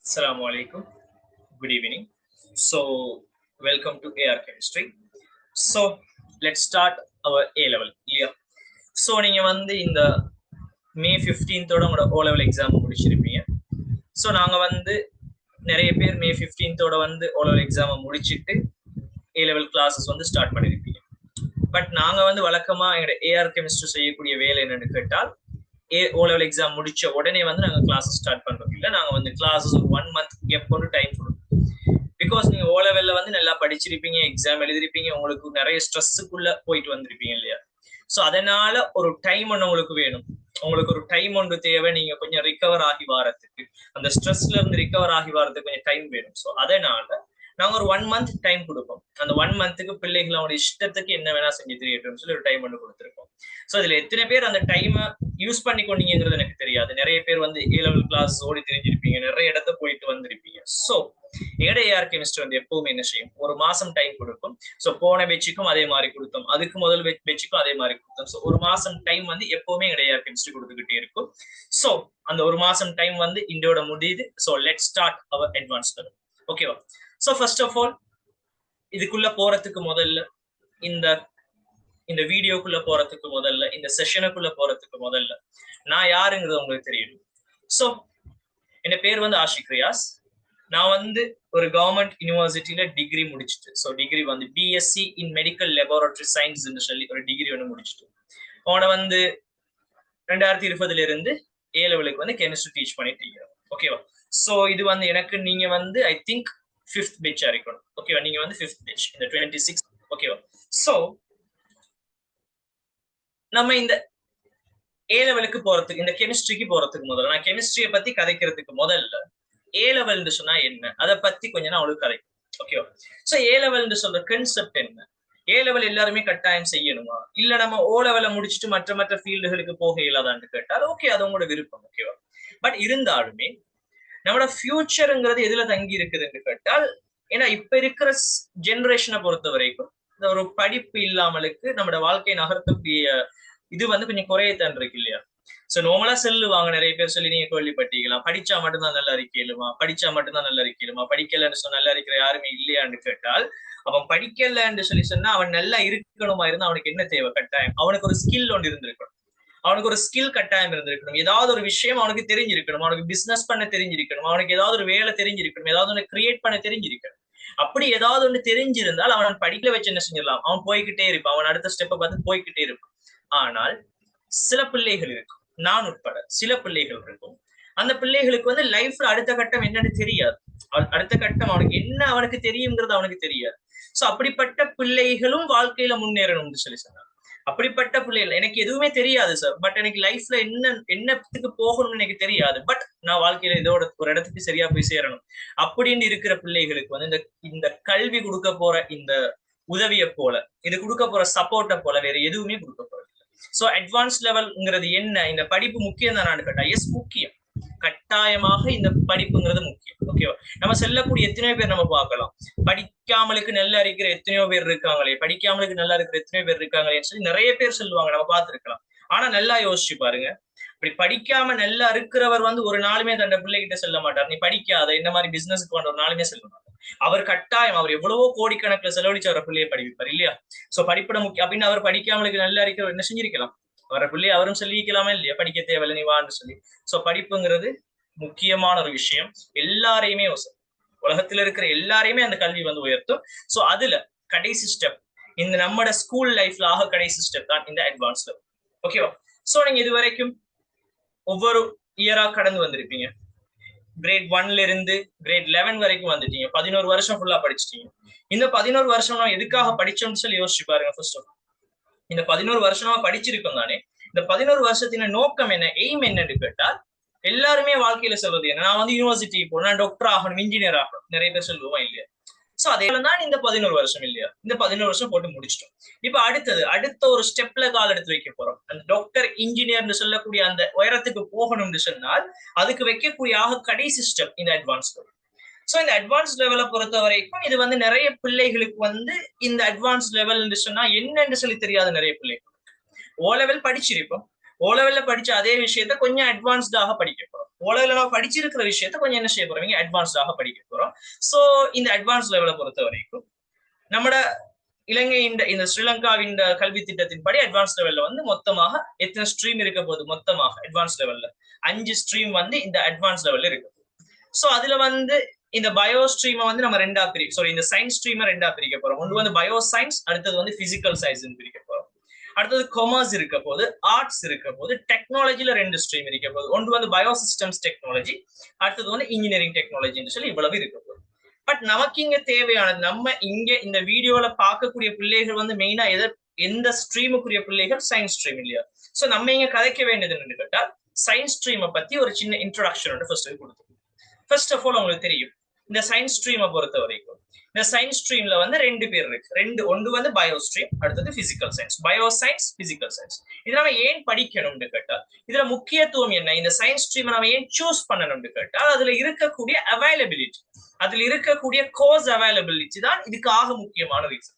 Assalamu alaikum. Good evening. So, welcome to AR Chemistry. So, let's start our A level. Yeah. So, நீங்க வந்து இந்த மே 15th உங்களோட O level exam முடிச்சிருப்பீங்க. So நாங்கள் வந்து நிறைய பேர் மே 15th வந்து O level exam முடிச்சுட்டு A level classes வந்து ஸ்டார்ட் பண்ணியிருப்பீங்க. பட் நாங்கள் வந்து வழக்கமாக எங்களோட ஏஆர் கெமிஸ்ட்ரி செய்யக்கூடிய வேலை என்னன்னு கேட்டால் O level எக்ஸாம் முடிச்ச உடனே வந்து நாங்கள் கிளாஸஸ் ஸ்டார்ட் பண்றோம் இல்லை. நாங்கள் வந்து கிளாஸஸ் ஒரு 1 month கேப் கொண்டு டைம் கொடுப்போம். பிகாஸ் நீங்க O levelல வந்து நல்லா படிச்சிருப்பீங்க, எக்ஸாம் எழுதிருப்பீங்க, உங்களுக்கு நிறைய ஸ்ட்ரெஸ்ஸுக்குள்ள போயிட்டு வந்திருப்பீங்க இல்லையா. ஸோ அதனால ஒரு டைம் ஒன்று உங்களுக்கு வேணும். உங்களுக்கு ஒரு டைம் ஒன்று தேவை. நீங்க கொஞ்சம் ரிகவர் ஆகி வாரத்துக்கு, அந்த ஸ்ட்ரெஸ்ல இருந்து ரிகவர் ஆகி வாரத்துக்கு கொஞ்சம் டைம் வேணும். ஸோ அதனால நாங்க ஒரு 1 month டைம் கொடுப்போம். அந்த 1 monthக்கு பிள்ளைகள் அவங்களோட இஷ்டத்துக்கு என்ன வேணா செஞ்சு தெரியட்டும் சொல்லி ஒரு டைம் ஒன்று கொடுத்துருக்கோம். ஸோ இதுல எத்தனை பேர் அந்த டைமை யூஸ் பண்ணி கொண்டீங்கிறது எனக்கு தெரியாது. நிறைய பேர் வந்து A level கிளாஸ் ஓடி தெரிஞ்சிருப்பீங்க, நிறைய இடத்த போயிட்டு வந்திருப்பீங்க. ஸோ எங்கட ஏஆர் கெமிஸ்ட்ரி வந்து எப்பவுமே என்ன செய்யும், ஒரு மாசம் டைம் கொடுக்கும். ஸோ போன பேச்சுக்கும் அதே மாதிரி கொடுத்தோம், அதுக்கு முதல் பேச்சுக்கும் அதே மாதிரி கொடுத்தோம். ஸோ ஒரு மாசம் டைம் வந்து எப்பவுமே எங்கட ஏஆர் கெமிஸ்ட்ரி கொடுத்துக்கிட்டே இருக்கும். ஸோ அந்த ஒரு மாசம் டைம் வந்து இந்தியோட முடியுது. So let start our advance level. ஓகேவா? ஸோ ஃபர்ஸ்ட் ஆஃப் ஆல் இதுக்குள்ள போறதுக்கு முதல்ல, இந்த வீடியோக்குள்ள போறதுக்கு முதல்ல, இந்த செஷனுக்குள்ள போறதுக்கு முதல்ல நான் யாருங்கிறது உங்களுக்கு தெரியும். ஸோ என் பேர் வந்து ஆஷிக் ரியாஸ். நான் வந்து ஒரு கவர்மெண்ட் யூனிவர்சிட்டியில டிகிரி முடிச்சுட்டு, ஸோ டிகிரி வந்து பிஎஸ்சி இன் மெடிக்கல் லெபார்டரி சயின்ஸ் சொல்லி ஒரு டிகிரி ஒன்று முடிச்சுட்டு அவனை வந்து 2020 இருந்து A லெவலுக்கு வந்து கெமிஸ்ட்ரி டீச் பண்ணிட்டு இருக்கிறோம். ஓகேவா? ஸோ இது வந்து எனக்கு நீங்க வந்து ஐ திங்க் 5th பேட்சா இருக்கணும். ஓகேவா? நீங்க வந்து 5th பேட்ச், இந்த 26. ஓகேவா? ஸோ நம்ம இந்த A லெவலுக்கு போறதுக்கு, இந்த கெமிஸ்ட்ரிக்கு போறதுக்கு முதல்ல, நான் கெமிஸ்ட்ரியை பத்தி கதைக்கிறதுக்கு முதல்ல A லெவல் சொன்னா என்ன அதை பத்தி கொஞ்சம் நான் அவளுக்கு கதைக்கும். ஓகேவா? ஸோ A லெவல் சொல்ற கன்செப்ட் என்ன, A லெவல் எல்லாருமே கட்டாயம் செய்யணுமா, இல்ல நம்ம O லெவல முடிச்சுட்டு மற்ற ஃபீல்டுகளுக்கு போக இயலாதான்னு கேட்டால் ஓகே, அது உங்களோட விருப்பம். ஓகேவா? பட் இருந்தாலுமே நம்மளோட ஃபியூச்சருங்கிறது எதுல தங்கி இருக்குதுன்னு கேட்டால், ஏன்னா இப்ப இருக்கிற ஜெனரேஷனை பொறுத்த வரைக்கும் இந்த ஒரு படிப்பு இல்லாமலுக்கு நம்மளோட வாழ்க்கை நகர்த்தக்கூடிய இது வந்து கொஞ்சம் குறையத்தான் இருக்கு இல்லையா. சோ நார்மலா சொல்லுவாங்க, நிறைய பேர் சொல்லி நீங்க கேள்விப்பட்டீங்களா, படிச்சா மட்டும்தான் நல்லா இருக்கலுமா, படிச்சா மட்டும்தான் நல்லா இருக்கலுமா, படிக்கலன்னு சொன்னா நல்லா இருக்கிற யாருமே இல்லையான்னு கேட்டால், அவன் படிக்கலன்னு சொல்லி சொன்னா அவன் நல்லா இருக்கணுமா இருந்தா அவனுக்கு என்ன தேவை? கட்டாயம் அவனுக்கு ஒரு ஸ்கில் ஒன்று இருந்திருக்கணும். அவனுக்கு ஒரு ஸ்கில் கட்டாயம் இருந்திருக்கணும். ஏதாவது ஒரு விஷயம் அவனுக்கு தெரிஞ்சிருக்கணும். அவனுக்கு பிசினஸ் பண்ண தெரிஞ்சிருக்கணும். அவனுக்கு ஏதாவது ஒரு வேலை தெரிஞ்சிருக்கணும். ஏதாவது ஒன்று கிரியேட் பண்ண தெரிஞ்சிருக்கணும். அப்படி ஏதாவது ஒன்று தெரிஞ்சிருந்தால் அவன் படிக்கல வச்சு என்ன செஞ்சிடலாம், அவன் போய்கிட்டே இருப்பான். அவன் அடுத்த ஸ்டெப்பை பார்த்து போய்கிட்டே இருப்பான். ஆனால் சில பிள்ளைகள் இருக்கும், நான் உட்பட சில பிள்ளைகள் இருக்கும், அந்த பிள்ளைகளுக்கு வந்து லைஃப்ல அடுத்த கட்டம் என்னன்னு தெரியாது. அடுத்த கட்டம் அவனுக்கு என்ன அவனுக்கு தெரியுங்கிறது அவனுக்கு தெரியாது. சோ அப்படிப்பட்ட பிள்ளைகளும் வாழ்க்கையில முன்னேறணும்னு சொல்லி சொன்னாங்க. அப்படிப்பட்ட பிள்ளைகள், எனக்கு எதுவுமே தெரியாது சார், பட் எனக்கு லைஃப்ல என்னத்துக்கு போகணும்னு எனக்கு தெரியாது, பட் நான் வாழ்க்கையில இதோட ஒரு இடத்துக்கு சரியா போய் சேரணும் அப்படின்னு இருக்கிற பிள்ளைகளுக்கு வந்து இந்த கல்வி கொடுக்க போற இந்த உதவியை போல, இது கொடுக்க போற சப்போர்ட்டை போல வேற எதுவுமே கொடுக்க போறது. சோ அட்வான்ஸ் லெவல்ங்கிறது என்ன, இந்த படிப்பு முக்கியம் தானு கேட்டா எஸ் முக்கியம், கட்டாயமாக இந்த படிப்புங்கிறது முக்கியம். ஓகேவா? நம்ம செல்லக்கூடிய எத்தனையோ பேர் நம்ம பார்க்கலாம், படிக்காமலுக்கு நல்லா இருக்கிற எத்தனையோ பேர் இருக்காங்களே, படிக்காமலுக்கு நல்லா இருக்கிற எத்தனையோ பேர் இருக்காங்களேன்னு சொல்லி நிறைய பேர் சொல்லுவாங்க, நம்ம பார்த்துருக்கலாம். ஆனா நல்லா யோசிச்சு பாருங்க, இப்படி படிக்காம நல்லா இருக்கிறவர் வந்து ஒரு நாளுமே தன் பிள்ளைகிட்ட சொல்ல மாட்டார், நீ படிக்காத இந்த மாதிரி பிசினஸ்க்கு ஒரு நாளுமே சொல்ல மாட்டார். அவர் கட்டாயம் அவர் எவ்வளவோ கோடிக்கணக்கில் செலவழிச்சு அவரை பிள்ளையை படிப்பார் இல்லையா. சோ படிப்பிட முக்கியம் அப்படின்னு அவர் படிக்காமலுக்கு நல்லா இருக்கிறவர் என்ன செஞ்சிருக்கலாம், அவரை பிள்ளையை அவரும் சொல்லிக்கலாமே இல்லையா, படிக்க தேவையில்லை நீ வான்னு சொல்லி. சோ படிப்புங்கிறது முக்கியமான ஒரு விஷயம். எல்லாரையுமே உலகத்துல இருக்கிற எல்லாரையுமே அந்த கல்வி வந்து உயர்த்தும். சோ அதுல கடைசி ஸ்டெப், இந்த நம்மட ஸ்கூல் லைஃப்ல ஆக கடைசி ஸ்டெப் தான் இந்த அட்வான்ஸ் லெவல். ஓகேவா? சோ நீங்க இது வரைக்கும் ஒவ்வொரு இயரா கடந்து வந்திருப்பீங்க. கிரேட் 1ல இருந்து கிரேட் 11 வரைக்கும் வந்துட்டீங்க. 11 வருஷம் ஃபுல்லா படிச்சிட்டீங்க. இந்த 11 வருஷம் நான் எதுக்காக படிச்சோம்னு சொல்லி யோசிச்சு பாருங்க. ஃபர்ஸ்ட் ஆஃப் இந்த 11 வருஷமா படிச்சிருக்கோம் தானே, இந்த 11 வருஷத்தின் நோக்கம் என்ன, எய்ம் என்னன்னு கேட்டால், எல்லாருமே வாழ்க்கையில சொல்றது என்ன, நான் வந்து யூனிவர்சிட்டி போனா டாக்டர் ஆகணும், இன்ஜினியர் ஆகணும், நிறைய பேர் சொல்லுவோம் இல்லையா. சோ அதே தான் இந்த 11 வருஷம் இல்லையா, இந்த 11 வருஷம் போட்டு முடிச்சிட்டோம். இப்ப அடுத்த ஒரு ஸ்டெப்ல கால் எடுத்து வைக்க போறோம். அந்த டாக்டர் இன்ஜினியர்னு சொல்லக்கூடிய அந்த உயரத்துக்கு போகணும்னு சொன்னால் அதுக்கு வைக்கக்கூடிய கடைசி ஸ்டெப் இந்த அட்வான்ஸ் லெவல். சோ இந்த அட்வான்ஸ் லெவலை பொறுத்த வரைக்கும் இது வந்து நிறைய பிள்ளைகளுக்கு வந்து இந்த அட்வான்ஸ் லெவல் சொன்னா என்னன்னு சொல்லி தெரியாது. நிறைய பிள்ளைகள் O லெவல் படிச்சிருப்போம், ஓ லெவல்ல படிச்ச அதே விஷயத்த கொஞ்சம் அட்வான்ஸ்டாக படிக்க போறோம். ஓ லெவல்ல நம்ம படிச்சிருக்கிற விஷயத்த கொஞ்சம் என்ன செய்ய போறோம், அட்வான்ஸ்டாக படிக்க போறோம். சோ இந்த அட்வான்ஸ் லெவலை பொறுத்த வரைக்கும் நம்மட இலங்கை இந்த ஸ்ரீலங்காவின் கல்வி திட்டத்தின்படி அட்வான்ஸ் லெவல்ல வந்து மொத்தமாக எத்தனை ஸ்ட்ரீம் இருக்க போகுது, மொத்தமாக அட்வான்ஸ் லெவல்ல 5 ஸ்ட்ரீம் வந்து இந்த அட்வான்ஸ் லெவல்ல இருக்கு. சோ அதுல வந்து இந்த பயோ ஸ்ட்ரீமை வந்து நம்ம ரெண்டா இந்த சயின்ஸ் ஸ்ட்ரீமை ரெண்டா பிரிக்க போறோம். ஒன்று வந்து பயோ சயின்ஸ், அடுத்தது வந்து பிசிக்கல் சயின்ஸ் பிரிக்க போறோம். அடுத்தது கொமர்ஸ் இருக்க போது, ஆர்ட்ஸ் இருக்க போது, டெக்னாலஜில 2 ஸ்ட்ரீம் இருக்க போது. ஒன்று வந்து பயோ சிஸ்டம்ஸ் டெக்னாலஜி, அடுத்தது வந்து இன்ஜினியரிங் டெக்னாலஜின்னு சொல்லி இவ்வளவு இருக்க போகுது. பட் நமக்கு இங்க தேவையானது, நம்ம இங்க இந்த வீடியோல பார்க்கக்கூடிய பிள்ளைகள் வந்து மெயினா எந்த ஸ்ட்ரீமுக்குரிய பிள்ளைகள், சயின்ஸ் ஸ்ட்ரீம் இல்லையா. சோ நம்ம இங்க கதைக்க வேண்டியது என்னன்னு கேட்டால் சயின்ஸ் ஸ்ட்ரீமை பத்தி ஒரு சின்ன இன்ட்ரோடக்ஷன் வந்து ஃபர்ஸ்ட் கொடுத்து. ஃபர்ஸ்ட் ஆஃப் ஆல் உங்களுக்கு தெரியும் இந்த சயின்ஸ் ஸ்ட்ரீமை பொறுத்த வரைக்கும் இந்த சயின்ஸ் ஸ்ட்ரீம்ல வந்து 2 பேர் இருக்கு. ஒன்று வந்து பயோ ஸ்ட்ரீம், அடுத்தது physical science. Bio science, physical science. இது நம்ம ஏன் படிக்கணும்னு கேட்டால் இதுல முக்கியத்துவம் என்ன, இந்த சயின்ஸ் ஸ்ட்ரீமை நம்ம ஏன் சூஸ் பண்ணணும்னு கேட்டால் அதுல இருக்கக்கூடிய அவைலபிலிட்டி, அதுல இருக்கக்கூடிய கோர்ஸ் அவைலபிலிட்டி தான் இதுக்காக முக்கியமான ரீசன்.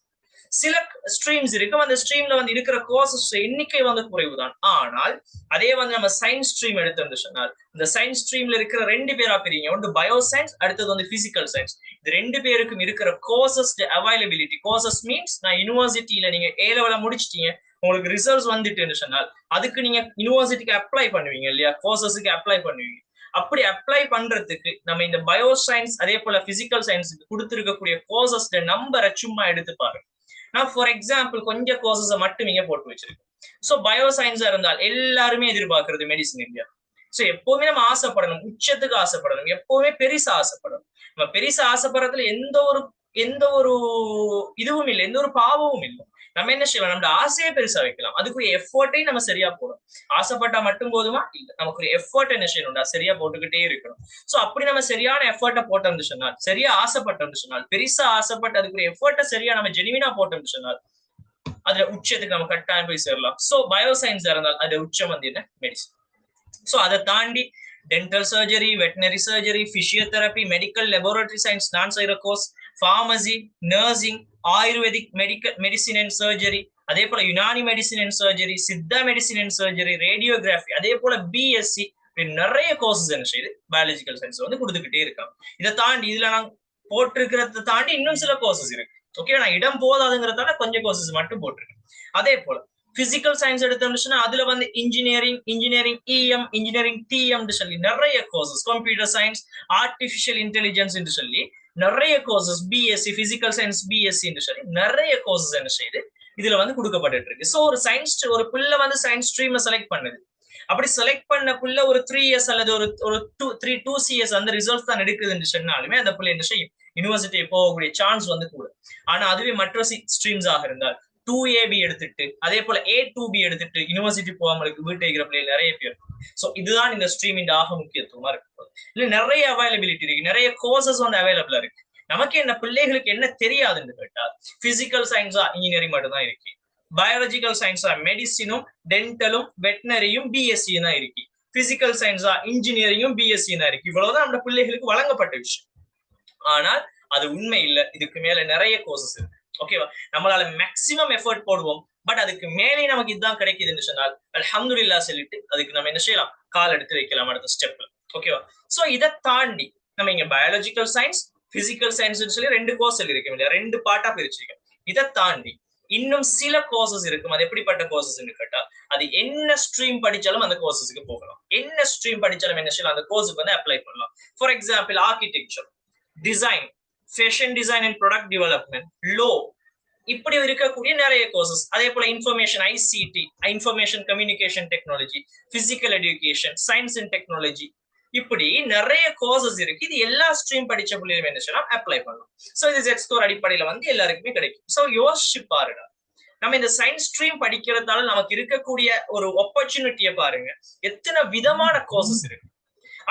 சில ஸ்ட்ரீம்ஸ் இருக்கும், அந்த ஸ்ட்ரீம்ல வந்து இருக்கிற கோர்சஸ் எண்ணிக்கை வந்து குறைவுதான். ஆனால் அதே வந்து நம்ம சயின்ஸ் ஸ்ட்ரீம் எடுத்து சொன்னால் இந்த சயின்ஸ் ஸ்ட்ரீம்ல இருக்கிற 2 பேரா பிரிங்க, ஒன்று பயோ சயின்ஸ், அடுத்தது வந்து பிசிக்கல் சயின்ஸ். இது 2 பேருக்கும் இருக்கிற கோர்சஸ் அவைலபிலிட்டி. கோர்சஸ் மீன்ஸ் நான் யூனிவர்சிட்டியில நீங்க ஏ லெவல முடிச்சிட்டீங்க, உங்களுக்கு ரிசல்ட்ஸ் வந்துட்டு சொன்னால் அதுக்கு நீங்க யூனிவர்சிட்டிக்கு அப்ளை பண்ணுவீங்க இல்லையா, கோர்சஸுக்கு அப்ளை பண்ணுவீங்க. அப்படி அப்ளை பண்றதுக்கு நம்ம இந்த பயோ சயின்ஸ் அதே போல பிசிக்கல் சயின்ஸுக்கு கொடுத்திருக்கக்கூடிய கோர்சஸ் நம்பரை சும்மா எடுத்து பாருங்க. நான் ஃபார் எக்ஸாம்பிள் கொஞ்சம் கோர்சஸை மட்டும் நீங்க போட்டு வச்சிருக்கேன். சோ பயோ சயின்ஸா இருந்தால் எல்லாருமே எதிர்பார்க்கறது மெடிசன் இல்லையா. சோ எப்பவுமே நம்ம ஆசைப்படணும், உச்சத்துக்கு ஆசைப்படணும், எப்பவுமே பெருசா ஆசைப்படணும். நம்ம பெருசா ஆசைப்படுறதுல எந்த ஒரு இதுவும் இல்லை, எந்த ஒரு பாவமும் இல்லை. நம்ம என்ன செய்யலாம், நம்ம ஆசையை பெருசா வைக்கலாம், அதுக்குரிய எஃபர்ட்டையும் நம்ம சரியா போடணும். ஆசைப்பட்டா மட்டும் போதுமா இல்ல, நமக்கு ஒரு எஃபர்ட் என்ன செய்யணும்டா சரியா போட்டுக்கிட்டே இருக்கணும். சோ அப்படி நம்ம சரியான எஃபர்ட்டை போட்டோம்னு சொன்னால், சரியா ஆசைப்பட்டோம்னு சொன்னால், பெருசா ஆசைப்பட்டு அதுக்குரிய எஃபர்ட்டை சரியா நம்ம ஜெனுவினா போட்டோம்னு சொன்னால் அதுல உச்சத்துக்கு நம்ம கட்டாயம் போய் சேரலாம். சோ பயோ சயின்ஸ் இருந்தால் அது உச்சம் வந்து என்ன, மெடிசன். சோ அதை தாண்டி dental surgery, veterinary surgery, physiotherapy, medical laboratory science நான் செய்யற course, pharmacy, nursing, ayurvedic medicine and surgery, அதே போல Unani medicine and surgery, Siddha medicine and surgery, radiography, அதே போல பிஎஸ்சி, நிறைய கோர்சஸ் என்ன செய்யுது பயாலஜிக்கல் சயின்ஸ் வந்து கொடுத்துக்கிட்டே இருக்காங்க. இதை தாண்டி இதுல நான் போட்டிருக்கிறத தாண்டி இன்னும் சில கோர்சஸ் இருக்கு. ஓகே, நான் இடம் போதாதுங்கிறதால கொஞ்சம் கோர்சஸ் மட்டும் போட்டிருக்கேன். அதே போல பிசிக்கல் சயின்ஸ் எடுத்தோம்னா அதுல வந்து இன்ஜினியரிங் இஎம், இன்ஜினியரிங் டிஎம் சொல்லி நிறைய courses, computer science, artificial intelligence என்று சொல்லி நிறைய courses, BSc physical science BSc என்று சொல்லி நிறைய கோர்சஸ் என்ன செய்யுது இதுல வந்து கொடுக்கப்பட்டு இருக்கு. சோ ஒரு பிள்ளை வந்து சயின்ஸ் ஸ்ட்ரீம்ல செலக்ட் பண்ணுது. அப்படி செலக்ட் பண்ண பிள்ளை ஒரு 3 இயர்ஸ் அல்லது ஒரு 2 CS அந்த ரிசல்ட்ஸ் தான் எடுக்குதுன்னு சொன்னாலுமே அந்த பிள்ளை என்ன செய்யும், யூனிவர்சிட்டி போகக்கூடிய சான்ஸ் வந்து கூட. ஆனா அதுவே மற்ற ஸ்ட்ரீம்ஸ் ஆக இருந்தால் 2AB எடுத்துட்டு அதே போல A2B எடுத்துட்டு யூனிவர்சிட்டி போகாமலுக்கு வீட்டு இருக்கிற பிள்ளைகள் நிறைய பேர். சோ இதுதான் இந்த ஸ்ட்ரீமின் ஆக முக்கியத்துவமா இருக்கு. இல்ல நிறைய அவைலபிலிட்டி இருக்கு, நிறைய கோர்சஸ் வந்து அவைலபிளா இருக்கு. நமக்கு என்ன பிள்ளைகளுக்கு என்ன தெரியாதுன்னு கேட்டா பிசிக்கல் சயின்ஸா இன்ஜினியரிங் மட்டும் தான் இருக்கு, பயாலஜிக்கல் சயின்ஸா மெடிசினும் டென்டலும் வெட்டினரியும் பிஎஸ்சி தான் இருக்கு, பிசிக்கல் சயின்ஸா இன்ஜினியரிங்கும் பிஎஸ்சி தான் இருக்கு. இவ்வளவுதான் நம்ம பிள்ளைகளுக்கு வழங்கப்பட்ட விஷயம். ஆனால் அது உண்மை இல்லை, இதுக்கு மேல நிறைய கோர்சஸ் இருக்கு. ஓகேவா, நம்மளால மேக்சிமம் எஃபர்ட் போடுவோம், பட் அதுக்கு மேலே நமக்கு இதுதான் கிடைக்குதுன்னு சொன்னால் அல்ஹம்துலில்லாஹ் சொல்லிட்டு அதுக்கு நம்ம என்ன செய்யலாம், கால் எடுத்து வைக்கலாம் அடுத்த ஸ்டெப்ல. ஓகேவா, சோ இதை தாண்டி நம்ம இங்க பயாலஜிக்கல் சயின்ஸ் பிசிக்கல் சயின்ஸ் சொல்லி 2 கோர்ஸ் இருக்கு, 2 பார்ட்டா பிரிச்சிருக்கேன். இதை தாண்டி இன்னும் சில கோர்சஸ் இருக்கும். அது எப்படிப்பட்ட கோர்சஸ் கேட்டா அது என்ன ஸ்ட்ரீம் படிச்சாலும் அந்த கோர்சஸ்க்கு போகலாம், என்ன ஸ்ட்ரீம் படிச்சாலும் என்ன செய்யலாம், அந்த கோர்ஸுக்கு வந்து அப்ளை பண்ணலாம். For example architecture, design, fashion design and product development, low, இப்படி இருக்கக்கூடிய நிறைய கோர்சஸ். அதே போல information ICT, information communication technology, physical education, science and technology, இப்படி நிறைய கோர்சஸ் இருக்கு. இது எல்லா ஸ்ட்ரீம் படிச்ச பிள்ளைகளும் என்ன செய்யலாம், அப்ளை பண்ணலாம். சோ இது Z ஸ்கோர் அடிப்படையில வந்து எல்லாருக்குமே கிடைக்கும். சோ யோசிச்சு பாருங்க, நம்ம இந்த சயின்ஸ் ஸ்ட்ரீம் படிக்கிறதால நமக்கு இருக்கக்கூடிய ஒரு ஆப்பர்ச்சுனிட்டியை பாருங்க, எத்தனை விதமான கோர்சஸ் இருக்கு.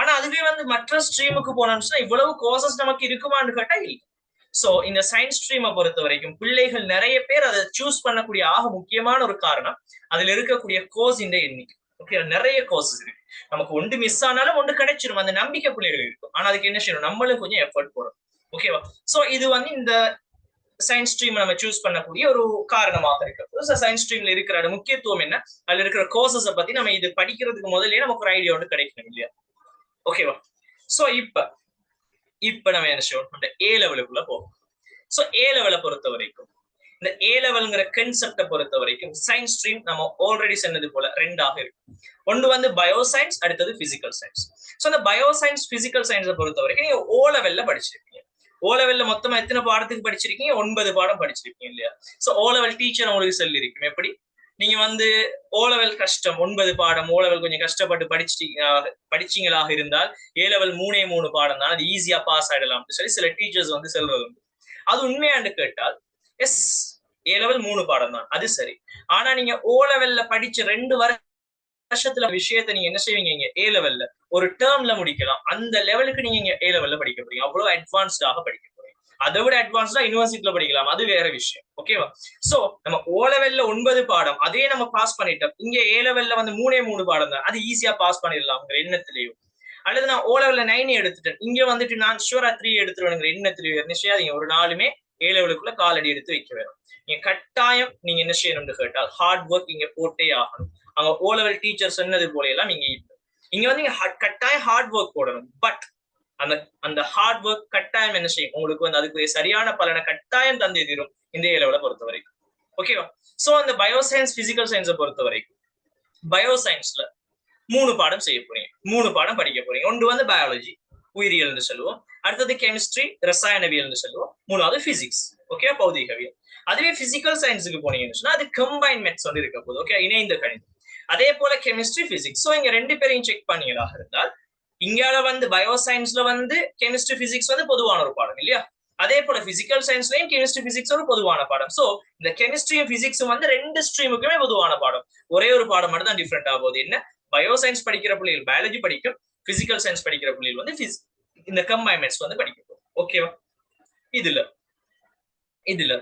ஆனா அதுவே வந்து மற்ற ஸ்ட்ரீமுக்கு போனோம்னா இவ்வளவு கோர்சஸ் நமக்கு இருக்குமான்னு கேட்டா இல்லை. சோ இந்த சயின்ஸ் ஸ்ட்ரீமை பொறுத்த வரைக்கும் பிள்ளைகள் நிறைய பேர் அதை சூஸ் பண்ணக்கூடிய ஆக முக்கியமான ஒரு காரணம் அதுல இருக்கக்கூடிய கோர்ஸ் இந்த எண்ணிக்கை. ஓகே, நிறைய கோர்சஸ் இருக்கு, நமக்கு ஒன்று மிஸ் ஆனாலும் ஒன்று கிடைச்சிடும், அந்த நம்பிக்கை பிள்ளைகள் இருக்கும். ஆனா அதுக்கு என்ன செய்யணும், நம்மளும் கொஞ்சம் எஃபர்ட் போடணும். ஓகேவா, சோ இது வந்து இந்த சயின்ஸ் ஸ்ட்ரீம் நம்ம சூஸ் பண்ணக்கூடிய ஒரு காரணமாக இருக்கு. சயின்ஸ் ஸ்ட்ரீம்ல இருக்கிற முக்கியத்துவம் என்ன, அதுல இருக்கிற கோர்சஸ் பத்தி நம்ம இது படிக்கிறதுக்கு முதல்ல நமக்கு ஒரு ஐடியா ஒன்று கிடைக்கணும் இல்லையா? ஓகேவா? சோ இப்ப நம்ம என்ன செய்வோம், ஏ லெவலுக்குள்ள போவோம். சோ ஏ லெவலை பொறுத்த வரைக்கும், இந்த ஏ லெவல்ங்கிற கன்செப்டை பொறுத்த வரைக்கும் சயின்ஸ் ஸ்ட்ரீம் நம்ம ஆல்ரெடி சொன்னது போல ரெண்டாக இருக்கு. ஒன்று வந்து பயோ சயின்ஸ், அடுத்தது பிசிக்கல் சயின்ஸ். சோ அந்த பயோ சயின்ஸ் பிசிக்கல் சயின்ஸை பொறுத்த வரைக்கும் நீங்க ஓ லெவல்ல படிச்சிருக்கீங்க. ஓ லெவல்ல மொத்தமா எத்தனை பாடத்துக்கு படிச்சிருக்கீங்க? 9 பாடம் படிச்சிருக்கீங்க இல்லையா? சோ ஓ லெவல் டீச்சர் உங்களுக்கு சொல்லி இருக்கும் எப்படி நீங்க வந்து ஓ லெவல் கஷ்டம் 9 பாடம், ஓ லெவல் கொஞ்சம் கஷ்டப்பட்டு படிச்சீங்களாக இருந்தால் ஏ லெவல் 3 பாடம் தான், அது ஈஸியா பாஸ் ஆயிடலாம்னு சொல்லி சில டீச்சர்ஸ் வந்து சொல்றது உண்டு. அது உண்மையாண்டு கேட்டால் எஸ், ஏ லெவல் 3 பாடம் தான், அது சரி. ஆனா நீங்க ஓ லெவல்ல படிச்ச 2 வருஷத்துல விஷயத்தை நீங்க என்ன செய்வீங்க, ஏ லெவல்ல ஒரு டேர்ம்ல முடிக்கலாம். அந்த லெவலுக்கு நீங்க ஏ லெவல்ல படிக்க போறீங்க, அவ்வளவு அட்வான்ஸ்டாக படிக்க போறீங்க. அதை விட அட்வான்ஸ்டா யூனிவர்சிட்டியில படிக்கலாம், அது வேற விஷயம். ஓகேவா? சோ நம்ம ஓ லெவல்ல 9 பாடம் அதே நம்ம பாஸ் பண்ணிட்டோம், இங்க ஏ லெவல்ல வந்து 3 பாடம் தான், அது ஈஸியா பாஸ் பண்ணிடலாம் எண்ணத்திலேயும். அல்லது நான் ஓ லெவல்ல 9 எடுத்துட்டேன், இங்க வந்துட்டு நான் ஷூரா 3 எடுத்துருவேன் எண்ணத்திலேயும் நிச்சயம் ஒரு நாளுமே ஏ லெவலுக்குள்ள காலடி எடுத்து வைக்க வேணும். நீங்க கட்டாயம் நீங்க என்ன செய்யணும்னு கேட்டால் ஹார்ட் ஒர்க் இங்க போட்டே ஆகணும். அங்க ஓ லெவல் டீச்சர் சொன்னது போல எல்லாம் நீங்க இங்க வந்து நீங்க கட்டாயம் ஹார்ட் ஒர்க் போடணும். பட் அந்த ஹார்ட் ஒர்க் கட்டாயம் என்ன செய்யும், உங்களுக்கு வந்து அதுக்குரிய சரியான பலனை கட்டாயம் தந்து தீரும் இந்த ஏ லெவலை பொறுத்த வரைக்கும். ஓகேவா? சோ அந்த பயோ சயின்ஸ் பிசிக்கல் சயின்ஸை பொறுத்த வரைக்கும் பயோ சயின்ஸ்ல 3 பாடம் செய்ய போறீங்க, 3 பாடம் படிக்க போறீங்க. ஒன்று வந்து பயாலஜி உயிரியல் சொல்லுவோம், அடுத்தது கெமிஸ்ட்ரி ரசாயனவியல் சொல்லுவோம், மூணாவது பிசிக்ஸ் ஓகே பௌதிகவியல். அதுவே பிசிக்கல் சயின்ஸுக்கு போனீங்கன்னு சொன்னா அது கம்பைன் மெத்ஸ் வந்து இருக்க போகுது, ஓகே இணைந்த கணிதம். அதே போல கெமிஸ்ட்ரி பிசிக்ஸ். சோ இங்க 2 பேரையும் செக் பண்ணீங்களாக இருந்தால் இங்கால வந்து பயோ சயின்ஸ்ல வந்து கெமிஸ்ட்ரி பிசிக்ஸ் வந்து பொதுவான ஒரு பாடம் இல்லையா? அதே போல பிசிக்கல் சயின்ஸ்லயும் கெமிஸ்ட்ரி பிசிக்ஸ் ஒரு பொதுவான பாடம். சோ இந்த கெமிஸ்ட்ரியும் பிசிக்ஸும் வந்து 2 ஸ்ட்ரீமுக்குமே பொதுவான பாடம். ஒரே ஒரு பாடம் மட்டும் தான் டிஃபரெண்ட் ஆகுது. என்ன, பயோ சயின்ஸ் படிக்கிற பிள்ளைகள் பயாலஜி படிக்கும், பிசிக்கல் சயின்ஸ் படிக்கிற பிள்ளைகள் வந்து இந்த கம்பைன் மெத்ஸ் வந்து படிக்கும். ஓகேவா? இதுல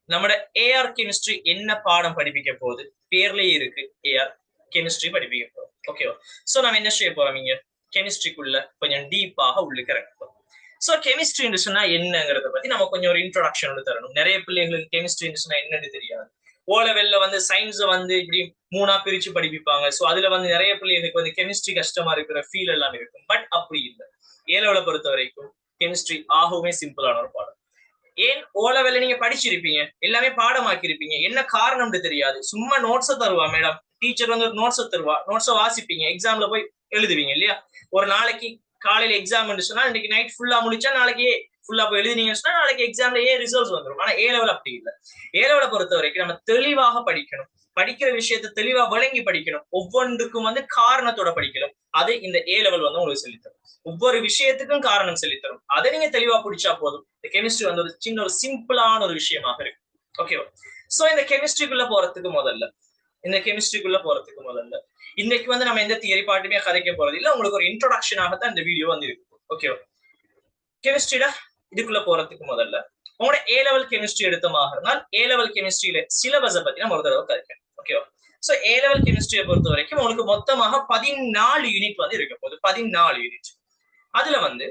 நம்மட ஏஆர் கெமிஸ்ட்ரி என்ன பாடம் படிப்பிக்க போகுது, பேர்லயே இருக்கு ஏஆர் கெமிஸ்ட்ரி படிப்பிக்க போகுது. ஓகேவா? சோ நம்ம என்ன செய்ய போறோம், இங்க கெமிஸ்ட்ரிக்குள்ள கொஞ்சம் டீப்பாக உள்ளுக்கு இறங்க. சோ கெமிஸ்ட்ரி சொன்னா என்னங்கிறத பத்தி நம்ம கொஞ்சம் ஒரு இன்ட்ரோடக்ஷன் தரணும். நிறைய பிள்ளைகளுக்கு கெமிஸ்ட்ரி சொன்னா என்னன்னு தெரியாது. ஓ லெவல்ல வந்து சயின்ஸை வந்து இப்படி 3ஆ பிரிச்சு படிப்பிப்பாங்க. சோ அதுல வந்து நிறைய பிள்ளைகளுக்கு வந்து கெமிஸ்ட்ரி கஷ்டமா இருக்கிற ஃபீல் எல்லாம் இருக்கும். பட் அப்படி இல்லை. ஏ லெவலை பொறுத்த வரைக்கும் கெமிஸ்ட்ரி ஆகவுமே சிம்பிளான ஒரு பாடம். ஏன், ஓ லெவல்ல நீங்க படிச்சிருப்பீங்க, எல்லாமே பாடமாக்கி இருப்பீங்க, என்ன காரணம்னு தெரியாது, சும்மா நோட்ஸை தருவா மேடம், டீச்சர் வந்து ஒரு நோட்ஸை தருவா, நோட்ஸை வாசிப்பீங்க, எக்ஸாம்ல போய் எழுதுவீங்க இல்லையா? ஒரு நாளைக்கு காலையில எக்ஸாம் சொன்னா இன்னைக்கு நைட் ஃபுல்லா முடிச்சா நாளைக்கு ஃபுல்லா போய் எழுதினீங்கன்னு சொன்னா நாளைக்கு எக்ஸாம்ல ரிசல்ட்ஸ் வந்துடும். ஆனா ஏ லெவல் அப்படி இல்லை. ஏ லெவலை பொறுத்த வரைக்கும் நம்ம தெளிவாக படிக்கணும், படிக்கிற விஷயத்தை தெளிவா விளங்கி படிக்கணும், ஒவ்வொன்றுக்கும் வந்து காரணத்தோட படிக்கணும். அது இந்த ஏ லெவல் வந்து உங்களுக்கு சொல்லித்தரும். ஒவ்வொரு விஷயத்துக்கும் காரணம் சொல்லித்தரும், அதை நீங்க தெளிவா பிடிச்சா போதும். இந்த கெமிஸ்ட்ரி வந்து ஒரு சின்ன ஒரு சிம்பிளான ஒரு விஷயமாக இருக்கு. ஓகேவா? சோ இந்த கெமிஸ்ட்ரிக்குள்ள போறதுக்கு முதல்ல இன்னைக்கு வந்து நம்ம எந்த தியரி பாட்டுமே கதைக்க போறது இல்லை, உங்களுக்கு ஒரு இன்ட்ரோடக்ஷனாகத்தான் இந்த வீடியோ வந்து இருக்கு. ஓகேவா? கெமிஸ்ட்ரியில இதுக்குள்ள போறதுக்கு முதல்ல உங்களோட ஏ லெவல் கெமிஸ்ட்ரி எடுத்தமாக இருந்தால் ஏ லெவல் கெமிஸ்ட்ரியில சிலபஸை பத்தி நம்ம ஒரு தடவை கதைக்கணும். ஓகேவா? சோ ஏ லெவல் கெமிஸ்ட்ரியை பொறுத்த வரைக்கும் உங்களுக்கு மொத்தமாக 14 யூனிட் வந்து இருக்க போகுது. 14 யூனிட். அதுல வந்து